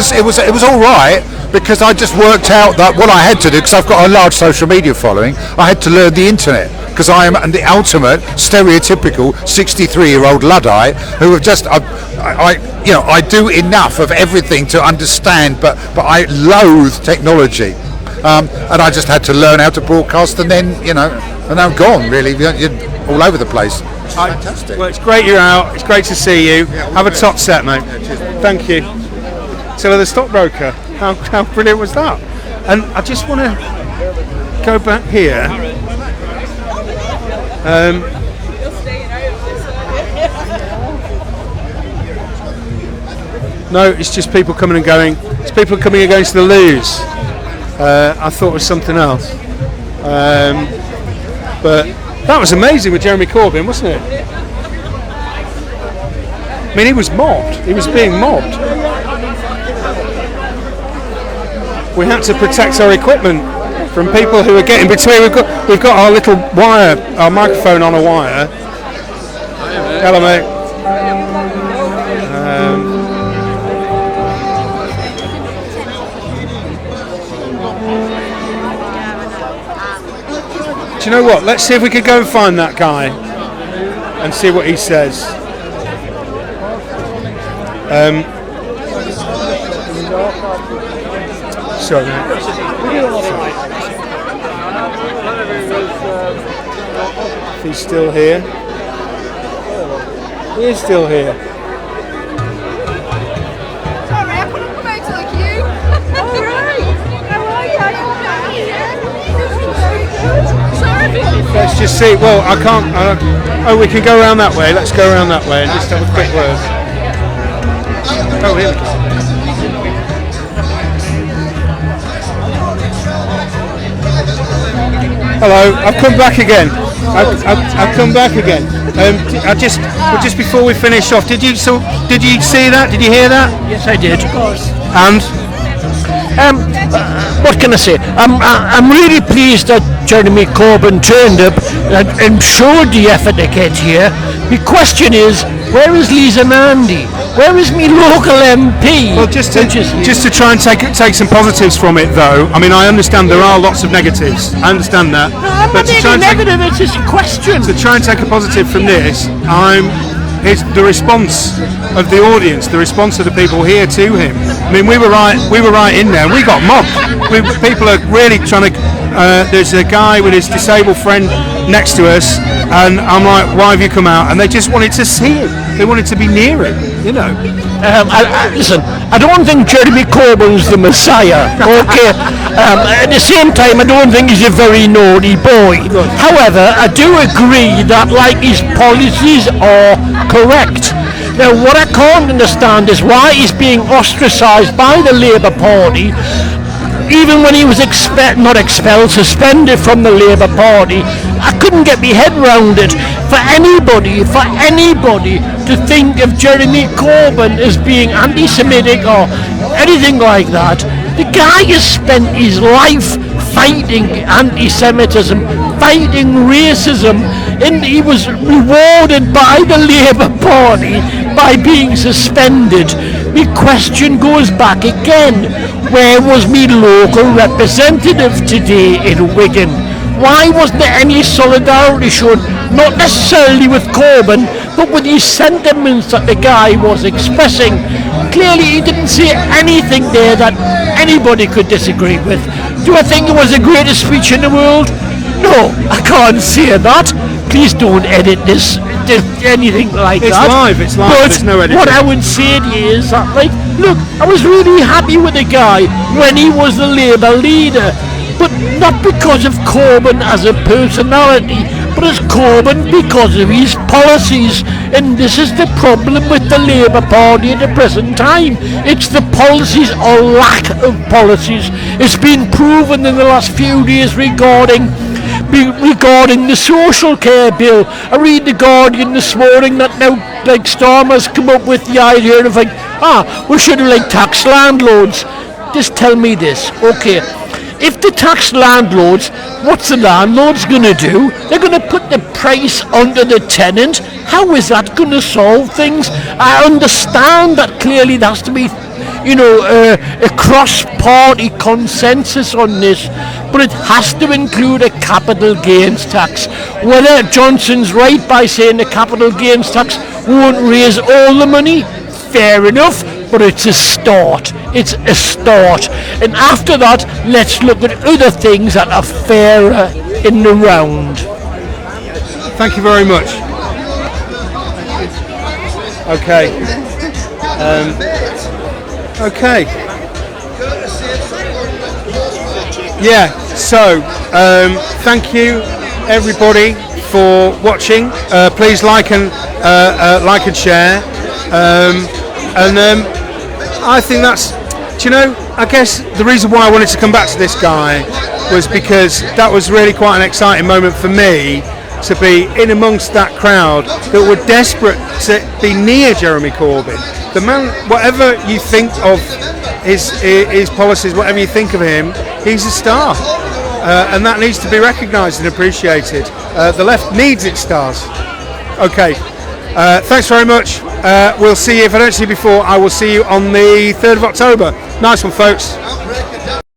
was all right because I just worked out that what I had to do, because I've got a large social media following, I had to learn the internet because I am the ultimate stereotypical 63-year-old Luddite who have just I do enough of everything to understand, but I loathe technology. And I just had to learn how to broadcast, and then and I'm gone. Really, you're all over the place. It's fantastic.
Well, it's great you're out. It's great to see you. Have a top set, mate. Thank you. Attilla the Stockbroker. How brilliant was that? And I just want to go back here. No, it's just people coming and going. It's people coming and going to the loos. I thought it was something else. But that was amazing with Jeremy Corbyn, wasn't it? I mean, he was mobbed. He was being mobbed. We had to protect our equipment from people who are getting between. We've got our little wire, our microphone on a wire. Hello, mate. Do you know what? Let's see if we could go and find that guy and see what he says. Sorry, mate. He's still here. He is still here.
Sorry, I couldn't come out to the queue. All right. How are you? Sorry.
Let's just see. Well, I can't. Oh, we can go around that way. Let's go around that way and just have a quick word. Oh, here we go. Hello, I've come back again. I've come back again. Just before we finish off, did you see that? Did you hear that?
Yes, I did. Of course.
And
what can I say? I'm really pleased that Jeremy Corbyn turned up and showed the effort to get here. The question is, where is Lisa Nandy? Where is me local MP?
Well, just to try and take some positives from it, though. I mean, I understand there are lots of negatives. I understand that.
But to try and negative, it's just a question.
To try and take a positive from this, it's the response of the audience, the response of the people here to him. I mean, we were right in there, and we got mobbed. People are really trying to. There's a guy with his disabled friend next to us, and I'm like, "Why have you come out?" And they just wanted to see it. They wanted to be near it, you know.
Listen, I don't think Jeremy Corbyn's the Messiah. Okay. At the same time, I don't think he's a very naughty boy. However, I do agree that, like, his policies are correct. Now, what I can't understand is why he's being ostracised by the Labour Party. Even when he was suspended from the Labour Party, I couldn't get my head round it. For anybody to think of Jeremy Corbyn as being anti-Semitic or anything like that, the guy has spent his life fighting anti-Semitism, fighting racism, and he was rewarded by the Labour Party by being suspended. The question goes back again. Where was me local representative today in Wigan? Why wasn't there any solidarity shown, not necessarily with Corbyn, but with the sentiments that the guy was expressing? Clearly he didn't say anything there that anybody could disagree with. Do I think it was the greatest speech in the world? No, I can't say that. Please don't edit this, anything like that.
It's live,
but
there's no editing.
What I would say to you is that, like, look, I was really happy with the guy when he was the Labour leader, but not because of Corbyn as a personality, but as Corbyn because of his policies. And this is the problem with the Labour Party at the present time. It's the policies or lack of policies. It's been proven in the last few days regarding the social care bill. I read The Guardian this morning that now, like, Starmer's come up with the idea of, like, we should have, like, tax landlords. Just tell me this, okay, if the tax landlords, what's the landlords going to do? They're going to put the price under the tenant. How is that going to solve things? I understand that clearly there has to be, a cross-party consensus on this, but it has to include a capital gains tax. Whether Johnson's right by saying the capital gains tax won't raise all the money, fair enough, but it's a start. It's a start. And after that, let's look at other things that are fairer in the round.
Thank you very much. Okay. Okay. Yeah, so thank you everybody for watching. Please like and share. I think that's, I guess the reason why I wanted to come back to this guy was because that was really quite an exciting moment for me, to be in amongst that crowd that were desperate to be near Jeremy Corbyn. The man, whatever you think of his policies, whatever you think of him, he's a star. And that needs to be recognised and appreciated. The left needs its stars. Okay, thanks very much. We'll see you, if I don't see you before, I will see you on the 3rd of October. Nice one, folks.